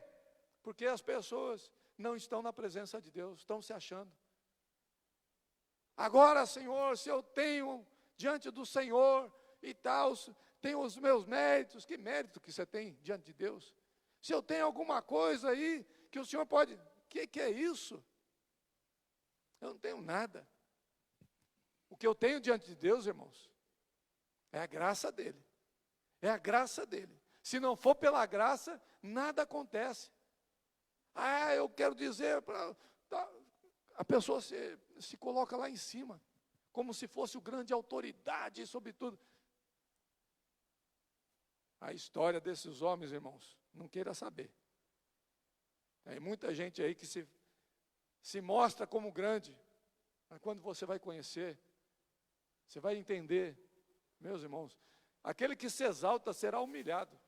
Porque as pessoas não estão na presença de Deus, estão se achando. Agora, Senhor, se eu tenho diante do Senhor e tal, tenho os meus méritos, que mérito que você tem diante de Deus? Se eu tenho alguma coisa aí que o Senhor pode, o que é isso? Eu não tenho nada. O que eu tenho diante de Deus, irmãos, é a graça dele. É a graça dele. Se não for pela graça, nada acontece. Eu quero dizer, a pessoa se coloca lá em cima, como se fosse o grande autoridade sobre tudo. A história desses homens, irmãos, não queira saber. Tem muita gente aí que se mostra como grande, mas quando você vai conhecer, você vai entender, meus irmãos, aquele que se exalta será humilhado.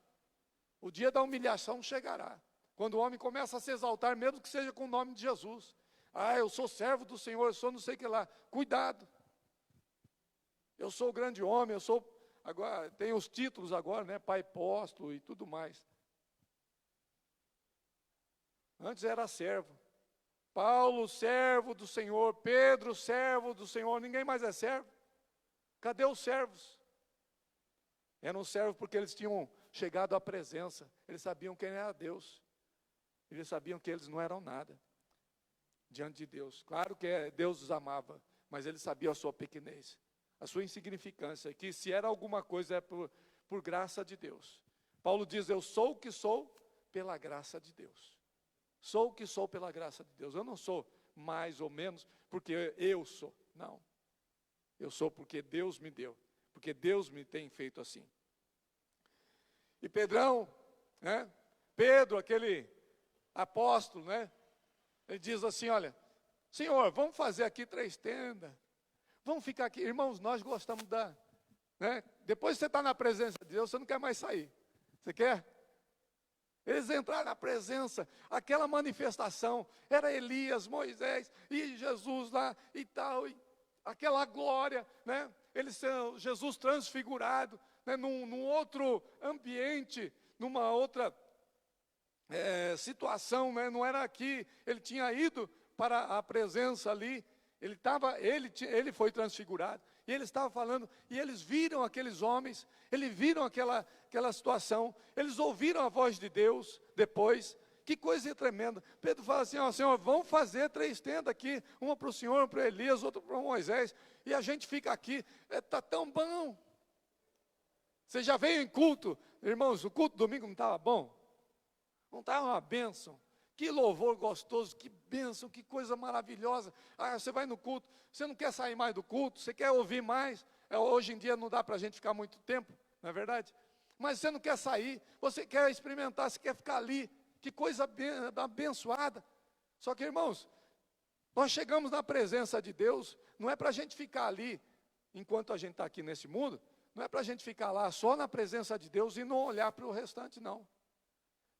O dia da humilhação chegará, quando o homem começa a se exaltar, mesmo que seja com o nome de Jesus. Eu sou servo do Senhor, eu sou não sei o que lá. Cuidado. Eu sou o grande homem, agora tem os títulos agora, né? Pai apóstolo e tudo mais. Antes era servo. Paulo, servo do Senhor. Pedro, servo do Senhor. Ninguém mais é servo. Cadê os servos? Eram servos porque eles tinham chegado à presença. Eles sabiam quem era Deus. Eles sabiam que eles não eram nada diante de Deus. Claro que Deus os amava, mas eles sabiam a sua pequenez, a sua insignificância, que se era alguma coisa é por graça de Deus. Paulo diz: eu sou o que sou pela graça de Deus. Sou o que sou pela graça de Deus. Eu não sou mais ou menos porque eu sou. Não. Eu sou porque Deus me deu. Porque Deus me tem feito assim. E Pedrão, né, Pedro, aquele apóstolo, né? Ele diz assim, olha, Senhor, vamos fazer aqui 3 tendas. Vamos ficar aqui. Irmãos, nós gostamos né? Depois que você está na presença de Deus, você não quer mais sair. Você quer? Eles entraram na presença, aquela manifestação, era Elias, Moisés e Jesus lá e tal, e aquela glória, né? Jesus transfigurado, né? Num outro ambiente, numa outra situação, né? Não era aqui, ele tinha ido para a presença ali, ele foi transfigurado, e ele estava falando, e eles viram aqueles homens, eles viram aquela situação, eles ouviram a voz de Deus depois. Que coisa tremenda. Pedro fala assim, ó, Senhor, vamos fazer 3 tendas aqui, uma para o Senhor, uma para Elias, outra para Moisés, e a gente fica aqui, está tão bom. Você já veio em culto, irmãos, o culto domingo não estava bom? Não estava uma bênção? Que louvor gostoso, que bênção, que coisa maravilhosa. Você vai no culto, você não quer sair mais do culto, você quer ouvir mais. Hoje em dia não dá para a gente ficar muito tempo, não é verdade? Mas você não quer sair, você quer experimentar, você quer ficar ali. Que coisa abençoada. Só que, irmãos, nós chegamos na presença de Deus, não é para a gente ficar ali, enquanto a gente está aqui nesse mundo, não é para a gente ficar lá só na presença de Deus e não olhar para o restante, não.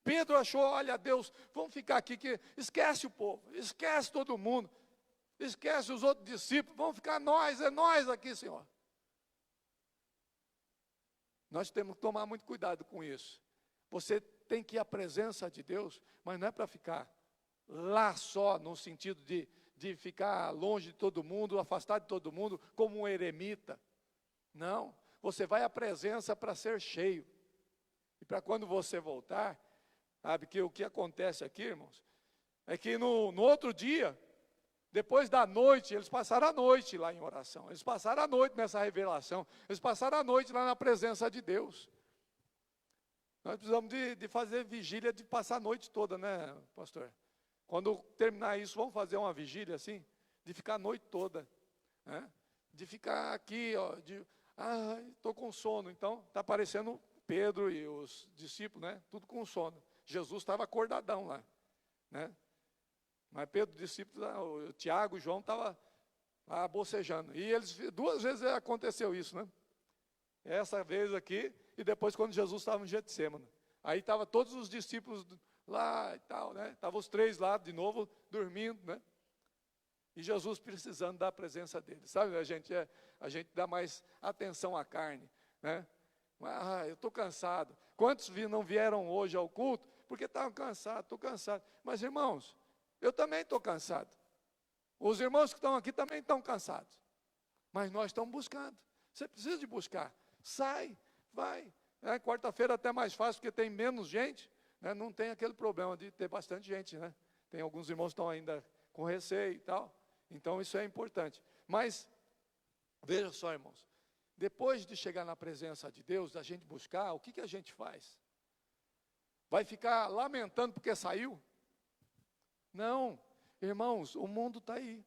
Pedro achou, olha Deus, vamos ficar aqui, que esquece o povo, esquece todo mundo, esquece os outros discípulos, vamos ficar nós, é nós aqui, Senhor. Nós temos que tomar muito cuidado com isso. Você tem que ir à presença de Deus, mas não é para ficar lá só, no sentido de ficar longe de todo mundo, afastado de todo mundo, como um eremita. Não, você vai à presença para ser cheio. E para quando você voltar, sabe que o que acontece aqui, irmãos, é que no outro dia, depois da noite, eles passaram a noite lá em oração, eles passaram a noite nessa revelação, eles passaram a noite lá na presença de Deus. Nós precisamos de fazer vigília, de passar a noite toda, né, pastor? Quando terminar isso, vamos fazer uma vigília assim, de ficar a noite toda, né? De ficar aqui, ó, estou com sono. Então, está aparecendo Pedro e os discípulos, né? Tudo com sono. Jesus estava acordadão lá, né? Mas Pedro, discípulo, o Tiago, o João estavam lá bocejando. E 2 vezes aconteceu isso, né? Essa vez aqui, e depois quando Jesus estava no Getsêmani. Aí estavam todos os discípulos lá e tal, né? Estavam os 3 lá de novo, dormindo, né? E Jesus precisando da presença dele. Sabe, a gente dá mais atenção à carne, né? Eu estou cansado. Quantos não vieram hoje ao culto? Porque estavam cansados, estou cansado. Mas, irmãos, eu também estou cansado. Os irmãos que estão aqui também estão cansados. Mas nós estamos buscando. Você precisa de buscar. Sai, vai. Quarta-feira até mais fácil, porque tem menos gente, né? Não tem aquele problema de ter bastante gente, né? Tem alguns irmãos que estão ainda com receio e tal. Então, isso é importante. Mas, veja só, irmãos. Depois de chegar na presença de Deus, da gente buscar, o que a gente faz? Vai ficar lamentando porque saiu? Não, irmãos, o mundo está aí.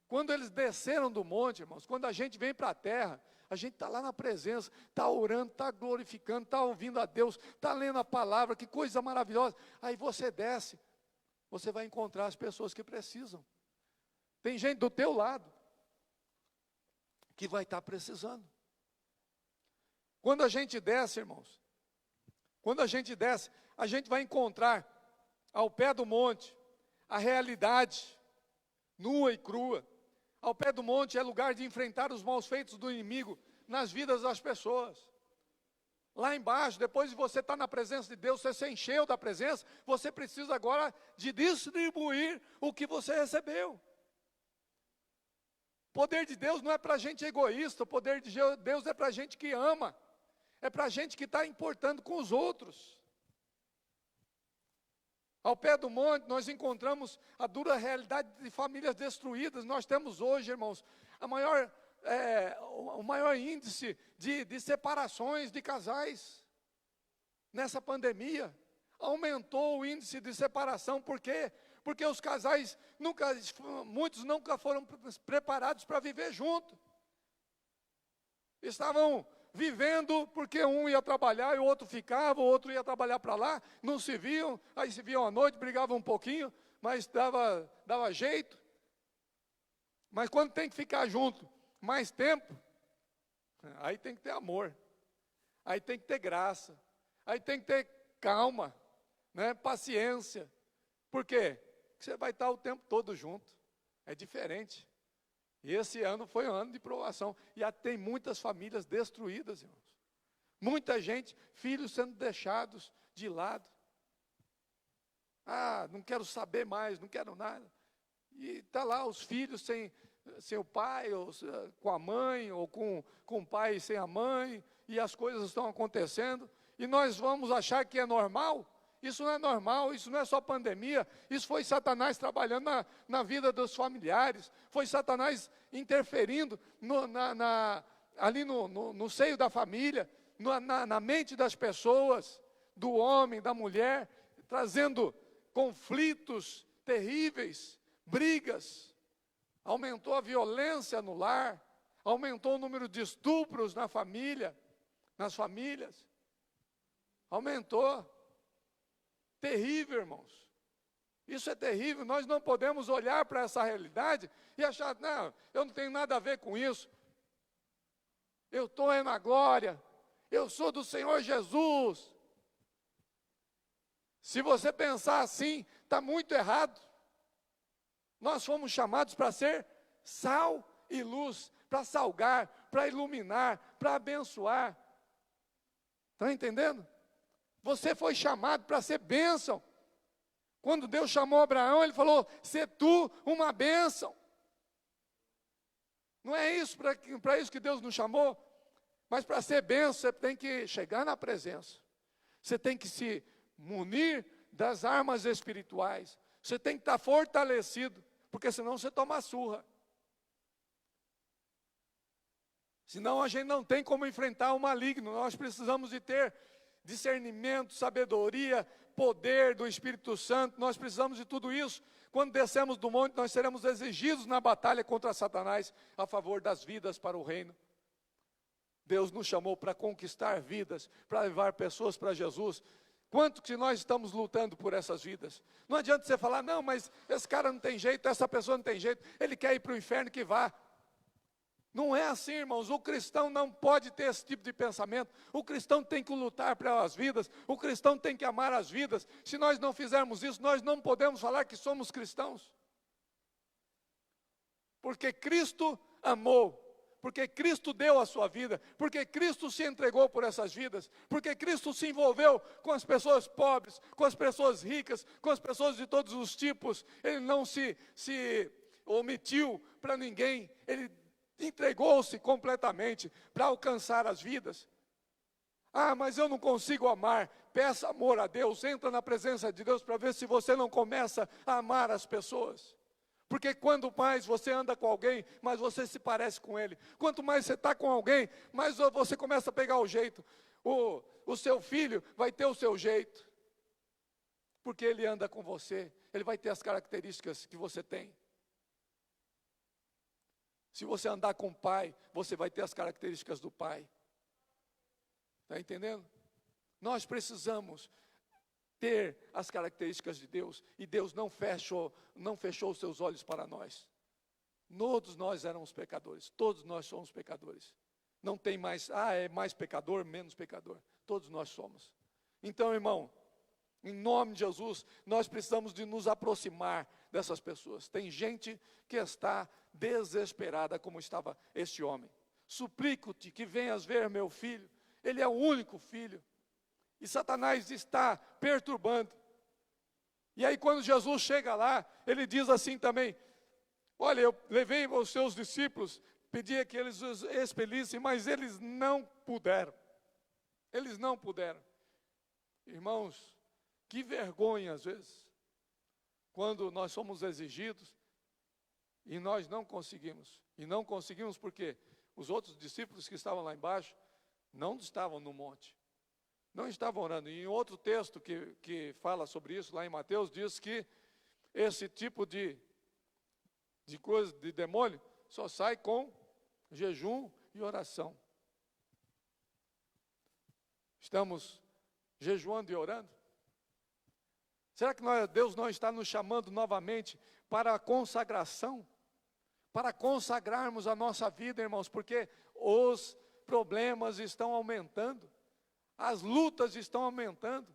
Quando eles desceram do monte, irmãos, quando a gente vem para a terra, a gente está lá na presença, está orando, está glorificando, está ouvindo a Deus, está lendo a palavra, que coisa maravilhosa. Aí você desce, você vai encontrar as pessoas que precisam. Tem gente do teu lado que vai estar precisando. Quando a gente desce, irmãos, quando a gente desce, a gente vai encontrar ao pé do monte a realidade nua e crua. Ao pé do monte é lugar de enfrentar os maus feitos do inimigo nas vidas das pessoas. Lá embaixo, depois de você estar na presença de Deus, você se encheu da presença, você precisa agora de distribuir o que você recebeu. O poder de Deus não é para gente egoísta, o poder de Deus é para gente que ama, é para gente que está importando com os outros. Ao pé do monte nós encontramos a dura realidade de famílias destruídas. Nós temos hoje, irmãos, o maior índice de separações de casais. Nessa pandemia, aumentou o índice de separação, por quê? Porque os casais, muitos nunca foram preparados para viver junto. Estavam vivendo, porque um ia trabalhar e o outro ficava, o outro ia trabalhar para lá, não se viam, aí se viam à noite, brigavam um pouquinho, mas dava jeito. Mas quando tem que ficar junto mais tempo, aí tem que ter amor, aí tem que ter graça, aí tem que ter calma, né? Paciência. Por quê? Porque você vai estar o tempo todo junto, é diferente. E esse ano foi um ano de provação, e tem muitas famílias destruídas, irmãos. Muita gente, filhos sendo deixados de lado. Não quero saber mais, não quero nada. E está lá os filhos sem o pai, ou com a mãe, ou com o pai sem a mãe, e as coisas estão acontecendo, e nós vamos achar que é normal? Isso não é normal, isso não é só pandemia, isso foi Satanás trabalhando na vida dos familiares, foi Satanás interferindo ali no seio da família, na mente das pessoas, do homem, da mulher, trazendo conflitos terríveis, brigas, aumentou a violência no lar, aumentou o número de estupros nas famílias, aumentou. Terrível, irmãos. Isso é terrível. Nós não podemos olhar para essa realidade e achar, não, eu não tenho nada a ver com isso. Eu estou na glória. Eu sou do Senhor Jesus. Se você pensar assim, está muito errado. Nós fomos chamados para ser sal e luz, para salgar, para iluminar, para abençoar. Está entendendo? Você foi chamado para ser bênção. Quando Deus chamou Abraão, Ele falou, "Sê tu uma bênção." Não é isso para isso que Deus nos chamou, mas para ser bênção, você tem que chegar na presença. Você tem que se munir das armas espirituais. Você tem que estar fortalecido, porque senão você toma surra. Senão a gente não tem como enfrentar o maligno. Nós precisamos de ter discernimento, sabedoria, poder do Espírito Santo, nós precisamos de tudo isso. Quando descemos do monte, nós seremos exigidos na batalha contra Satanás, a favor das vidas para o reino. Deus nos chamou para conquistar vidas, para levar pessoas para Jesus. Quanto que nós estamos lutando por essas vidas? Não adianta você falar, não, mas esse cara não tem jeito, essa pessoa não tem jeito, ele quer ir para o inferno, que vá. Não é assim, irmãos. O cristão não pode ter esse tipo de pensamento. O cristão tem que lutar pelas vidas. O cristão tem que amar as vidas. Se nós não fizermos isso, nós não podemos falar que somos cristãos. Porque Cristo amou. Porque Cristo deu a sua vida. Porque Cristo se entregou por essas vidas. Porque Cristo se envolveu com as pessoas pobres, com as pessoas ricas, com as pessoas de todos os tipos. Ele não se omitiu para ninguém. Ele entregou-se completamente para alcançar as vidas. Mas eu não consigo amar. Peça amor a Deus, entra na presença de Deus para ver se você não começa a amar as pessoas. Porque quanto mais você anda com alguém, mais você se parece com ele. Quanto mais você está com alguém, mais você começa a pegar o jeito. O seu filho vai ter o seu jeito. Porque ele anda com você, ele vai ter as características que você tem. Se você andar com o pai, você vai ter as características do pai. Está entendendo? Nós precisamos ter as características de Deus. E Deus não fechou os seus olhos para nós. Todos nós éramos pecadores. Todos nós somos pecadores. Não tem mais, é mais pecador, menos pecador. Todos nós somos. Então, irmão, em nome de Jesus, nós precisamos de nos aproximar dessas pessoas. Tem gente que está desesperada, como estava este homem. Suplico-te que venhas ver meu filho. Ele é o único filho. E Satanás está perturbando. E aí quando Jesus chega lá, ele diz assim também, olha, eu levei os seus discípulos, pedia que eles os expelissem, mas eles não puderam. Eles não puderam. Irmãos, que vergonha às vezes, quando nós somos exigidos e nós não conseguimos. E não conseguimos porque os outros discípulos que estavam lá embaixo não estavam no monte. Não estavam orando. E em outro texto que fala sobre isso, lá em Mateus, diz que esse tipo de coisa, de demônio, só sai com jejum e oração. Estamos jejuando e orando? Será que Deus não está nos chamando novamente para a consagração? Para consagrarmos a nossa vida, irmãos, porque os problemas estão aumentando, as lutas estão aumentando.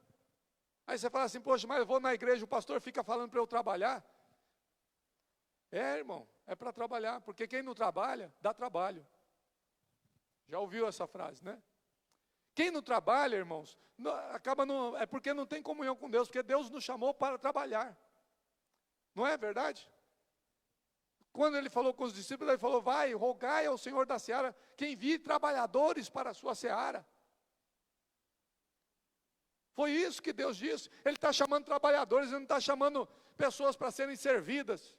Aí você fala assim, poxa, mas eu vou na igreja, o pastor fica falando para eu trabalhar. É, irmão, é para trabalhar, porque quem não trabalha, dá trabalho. Já ouviu essa frase, né? Quem não trabalha, irmãos, é porque não tem comunhão com Deus, porque Deus nos chamou para trabalhar. Não é verdade? Quando ele falou com os discípulos, ele falou, vai, rogai ao Senhor da seara, que envie trabalhadores para a sua seara. Foi isso que Deus disse. Ele está chamando trabalhadores, ele não está chamando pessoas para serem servidas.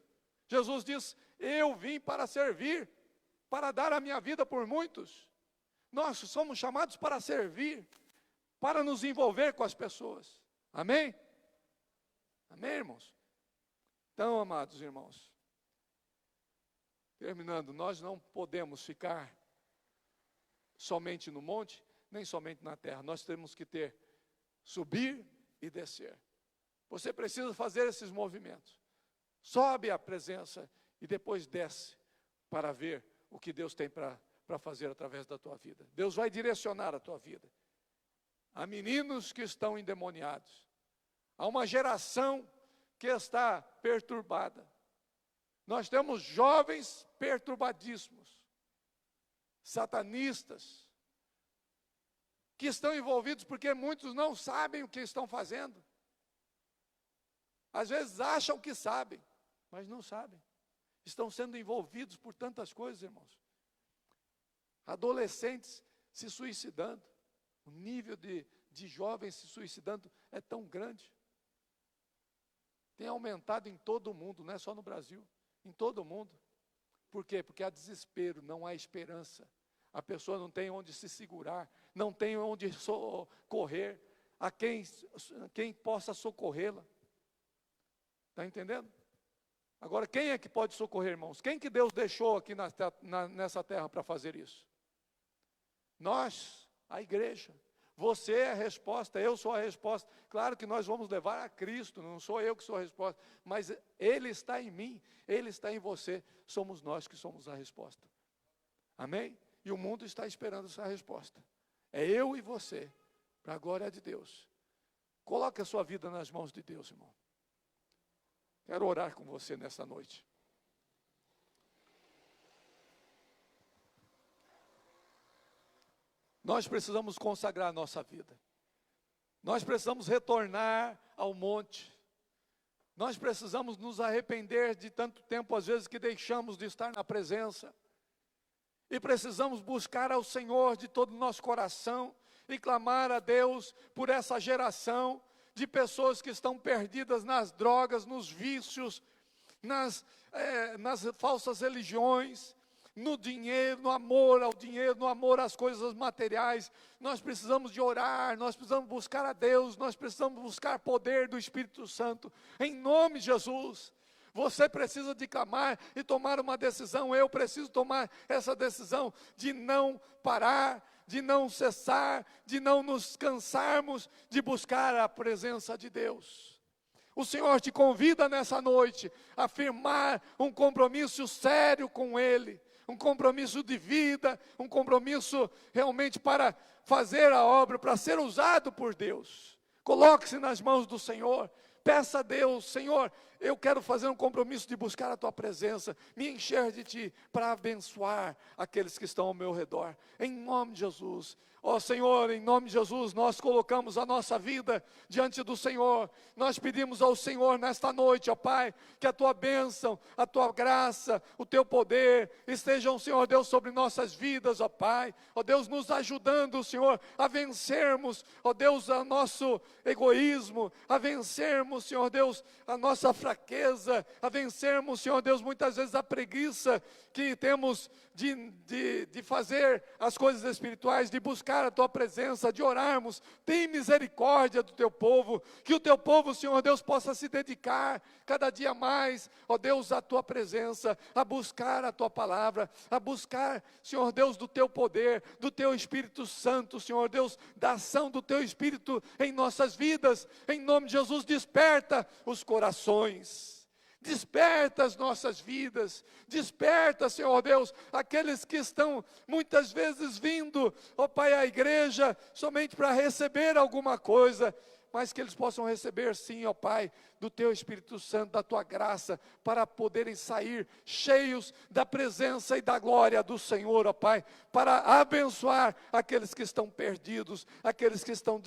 Jesus diz, eu vim para servir, para dar a minha vida por muitos. Nós somos chamados para servir, para nos envolver com as pessoas. Amém? Amém, irmãos? Então, amados irmãos, terminando, nós não podemos ficar somente no monte, nem somente na terra. Nós temos que subir e descer. Você precisa fazer esses movimentos. Sobe a presença e depois desce para ver o que Deus tem para fazer através da tua vida. Deus vai direcionar a tua vida. Há meninos que estão endemoniados. Há uma geração que está perturbada. Nós temos jovens perturbadíssimos, satanistas, que estão envolvidos porque muitos não sabem o que estão fazendo. Às vezes acham que sabem, mas não sabem. Estão sendo envolvidos por tantas coisas, irmãos. Adolescentes se suicidando. O nível de jovens se suicidando é tão grande. Tem aumentado em todo o mundo, não é só no Brasil. Em todo o mundo. Por quê? Porque há desespero, não há esperança. A pessoa não tem onde se segurar, não tem onde socorrer, a quem possa socorrê-la. Está entendendo? Agora, quem é que pode socorrer, irmãos? Quem que Deus deixou aqui nessa terra para fazer isso? Nós, a igreja. Você é a resposta, eu sou a resposta. Claro que nós vamos levar a Cristo, não sou eu que sou a resposta, mas Ele está em mim, Ele está em você, somos nós que somos a resposta. Amém? E o mundo está esperando essa resposta. É eu e você, para a glória de Deus. Coloque a sua vida nas mãos de Deus, irmão. Quero orar com você nessa noite. Nós precisamos consagrar a nossa vida. Nós precisamos retornar ao monte. Nós precisamos nos arrepender de tanto tempo, às vezes, que deixamos de estar na presença. E precisamos buscar ao Senhor de todo o nosso coração e clamar a Deus por essa geração de pessoas que estão perdidas nas drogas, nos vícios, nas falsas religiões, no dinheiro, no amor ao dinheiro, no amor às coisas materiais. Nós precisamos de orar, nós precisamos buscar a Deus, nós precisamos buscar poder do Espírito Santo, em nome de Jesus. Você precisa de clamar e tomar uma decisão, eu preciso tomar essa decisão de não parar, de não cessar, de não nos cansarmos de buscar a presença de Deus. O Senhor te convida nessa noite a firmar um compromisso sério com Ele, um compromisso de vida, um compromisso realmente para fazer a obra, para ser usado por Deus. Coloque-se nas mãos do Senhor, peça a Deus, Senhor, eu quero fazer um compromisso de buscar a Tua presença, me encher de Ti, para abençoar aqueles que estão ao meu redor, em nome de Jesus. Ó Senhor, em nome de Jesus, nós colocamos a nossa vida diante do Senhor, nós pedimos ao Senhor nesta noite, ó Pai, que a Tua bênção, a Tua graça, o Teu poder, estejam, Senhor Deus, sobre nossas vidas, ó Pai, ó Deus, nos ajudando, Senhor, a vencermos, ó Deus, o nosso egoísmo, a vencermos, Senhor Deus, a nossa fraqueza, fraqueza, a vencermos, Senhor Deus, muitas vezes a preguiça que temos de fazer as coisas espirituais, de buscar a Tua presença, de orarmos. Tem misericórdia do Teu povo, que o Teu povo, Senhor Deus, possa se dedicar cada dia mais, ó Deus, à Tua presença, a buscar a Tua palavra, a buscar, Senhor Deus, do Teu poder, do Teu Espírito Santo, Senhor Deus, da ação do Teu Espírito em nossas vidas. Em nome de Jesus, desperta os corações. Desperta as nossas vidas, desperta, Senhor Deus, aqueles que estão muitas vezes vindo, ó Pai, à igreja, somente para receber alguma coisa, mas que eles possam receber sim, ó Pai, do Teu Espírito Santo, da Tua graça, para poderem sair cheios da presença e da glória do Senhor, ó Pai, para abençoar aqueles que estão perdidos, aqueles que estão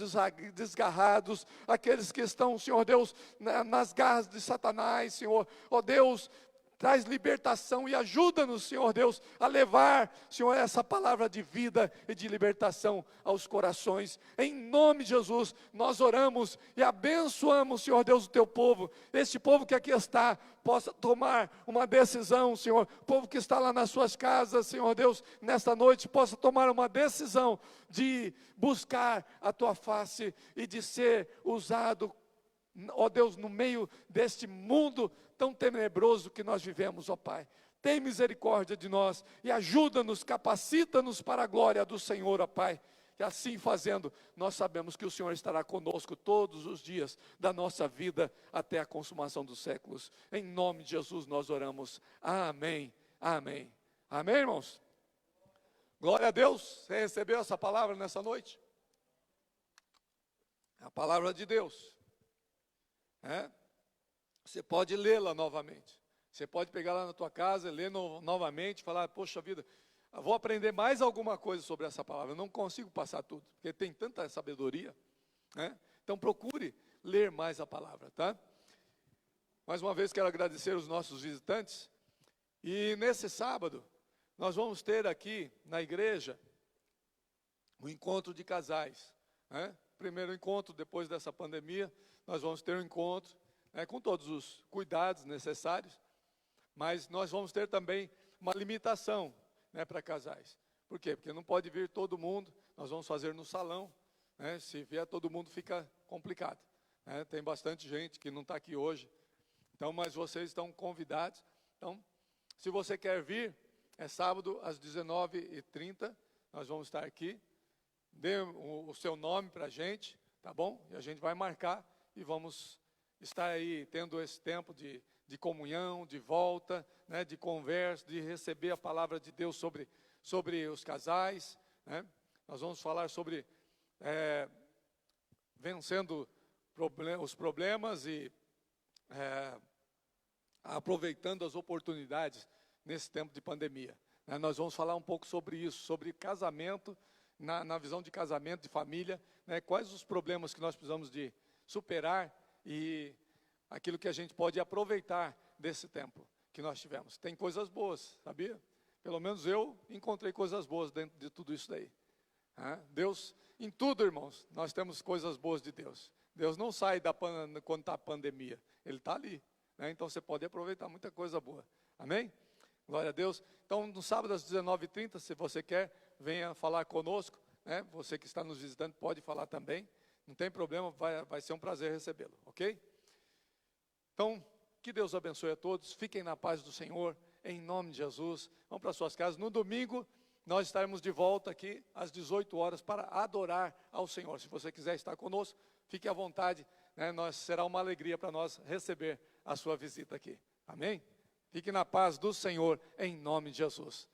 desgarrados, aqueles que estão, Senhor Deus, nas garras de Satanás, Senhor, ó Deus, traz libertação e ajuda-nos, Senhor Deus, a levar, Senhor, essa palavra de vida e de libertação aos corações. Em nome de Jesus, nós oramos e abençoamos, Senhor Deus, o Teu povo. Este povo que aqui está, possa tomar uma decisão, Senhor. O povo que está lá nas suas casas, Senhor Deus, nesta noite, possa tomar uma decisão de buscar a Tua face e de ser usado, ó Deus, no meio deste mundo tão tenebroso que nós vivemos, ó Pai. Tem misericórdia de nós e ajuda-nos, capacita-nos para a glória do Senhor, ó Pai. E assim fazendo, nós sabemos que o Senhor estará conosco todos os dias da nossa vida até a consumação dos séculos. Em nome de Jesus nós oramos. Amém, amém. Amém, irmãos? Glória a Deus. Você recebeu essa palavra nessa noite? É a palavra de Deus. Você pode lê-la novamente. Você pode pegar lá na tua casa, ler novamente, falar, poxa vida, vou aprender mais alguma coisa sobre essa palavra. Eu não consigo passar tudo, porque tem tanta sabedoria, né? Então procure ler mais a palavra, tá? Mais uma vez quero agradecer os nossos visitantes. E nesse sábado, nós vamos ter aqui na igreja um encontro de casais, né? Primeiro encontro depois dessa pandemia. Nós vamos ter um encontro, com todos os cuidados necessários, mas nós vamos ter também uma limitação, para casais. Por quê? Porque não pode vir todo mundo, nós vamos fazer no salão, se vier todo mundo fica complicado. Tem bastante gente que não está aqui hoje, então, mas vocês estão convidados. Então, se você quer vir, é sábado às 19h30, nós vamos estar aqui, dê o seu nome para a gente, tá bom? E a gente vai marcar e vamos estar aí tendo esse tempo de comunhão, de volta, de conversa, de receber a palavra de Deus sobre os casais, Nós vamos falar sobre vencendo os problemas e aproveitando as oportunidades nesse tempo de pandemia. Nós vamos falar um pouco sobre isso, sobre casamento, na visão de casamento, de família, quais os problemas que nós precisamos de superar e aquilo que a gente pode aproveitar desse tempo que nós tivemos. Tem coisas boas, sabia? Pelo menos eu encontrei coisas boas dentro de tudo isso daí. Deus, em tudo, irmãos, nós temos coisas boas de Deus. Deus não sai quando está a pandemia, Ele está ali. Então você pode aproveitar muita coisa boa. Amém? Glória a Deus. Então, no sábado às 19h30, se você quer, venha falar conosco. Você que está nos visitando pode falar também. Não tem problema, vai ser um prazer recebê-lo, ok? Então, que Deus abençoe a todos. Fiquem na paz do Senhor, em nome de Jesus. Vão para suas casas. No domingo, nós estaremos de volta aqui às 18 horas para adorar ao Senhor. Se você quiser estar conosco, fique à vontade. Será uma alegria para nós receber a sua visita aqui. Amém? Fique na paz do Senhor, em nome de Jesus.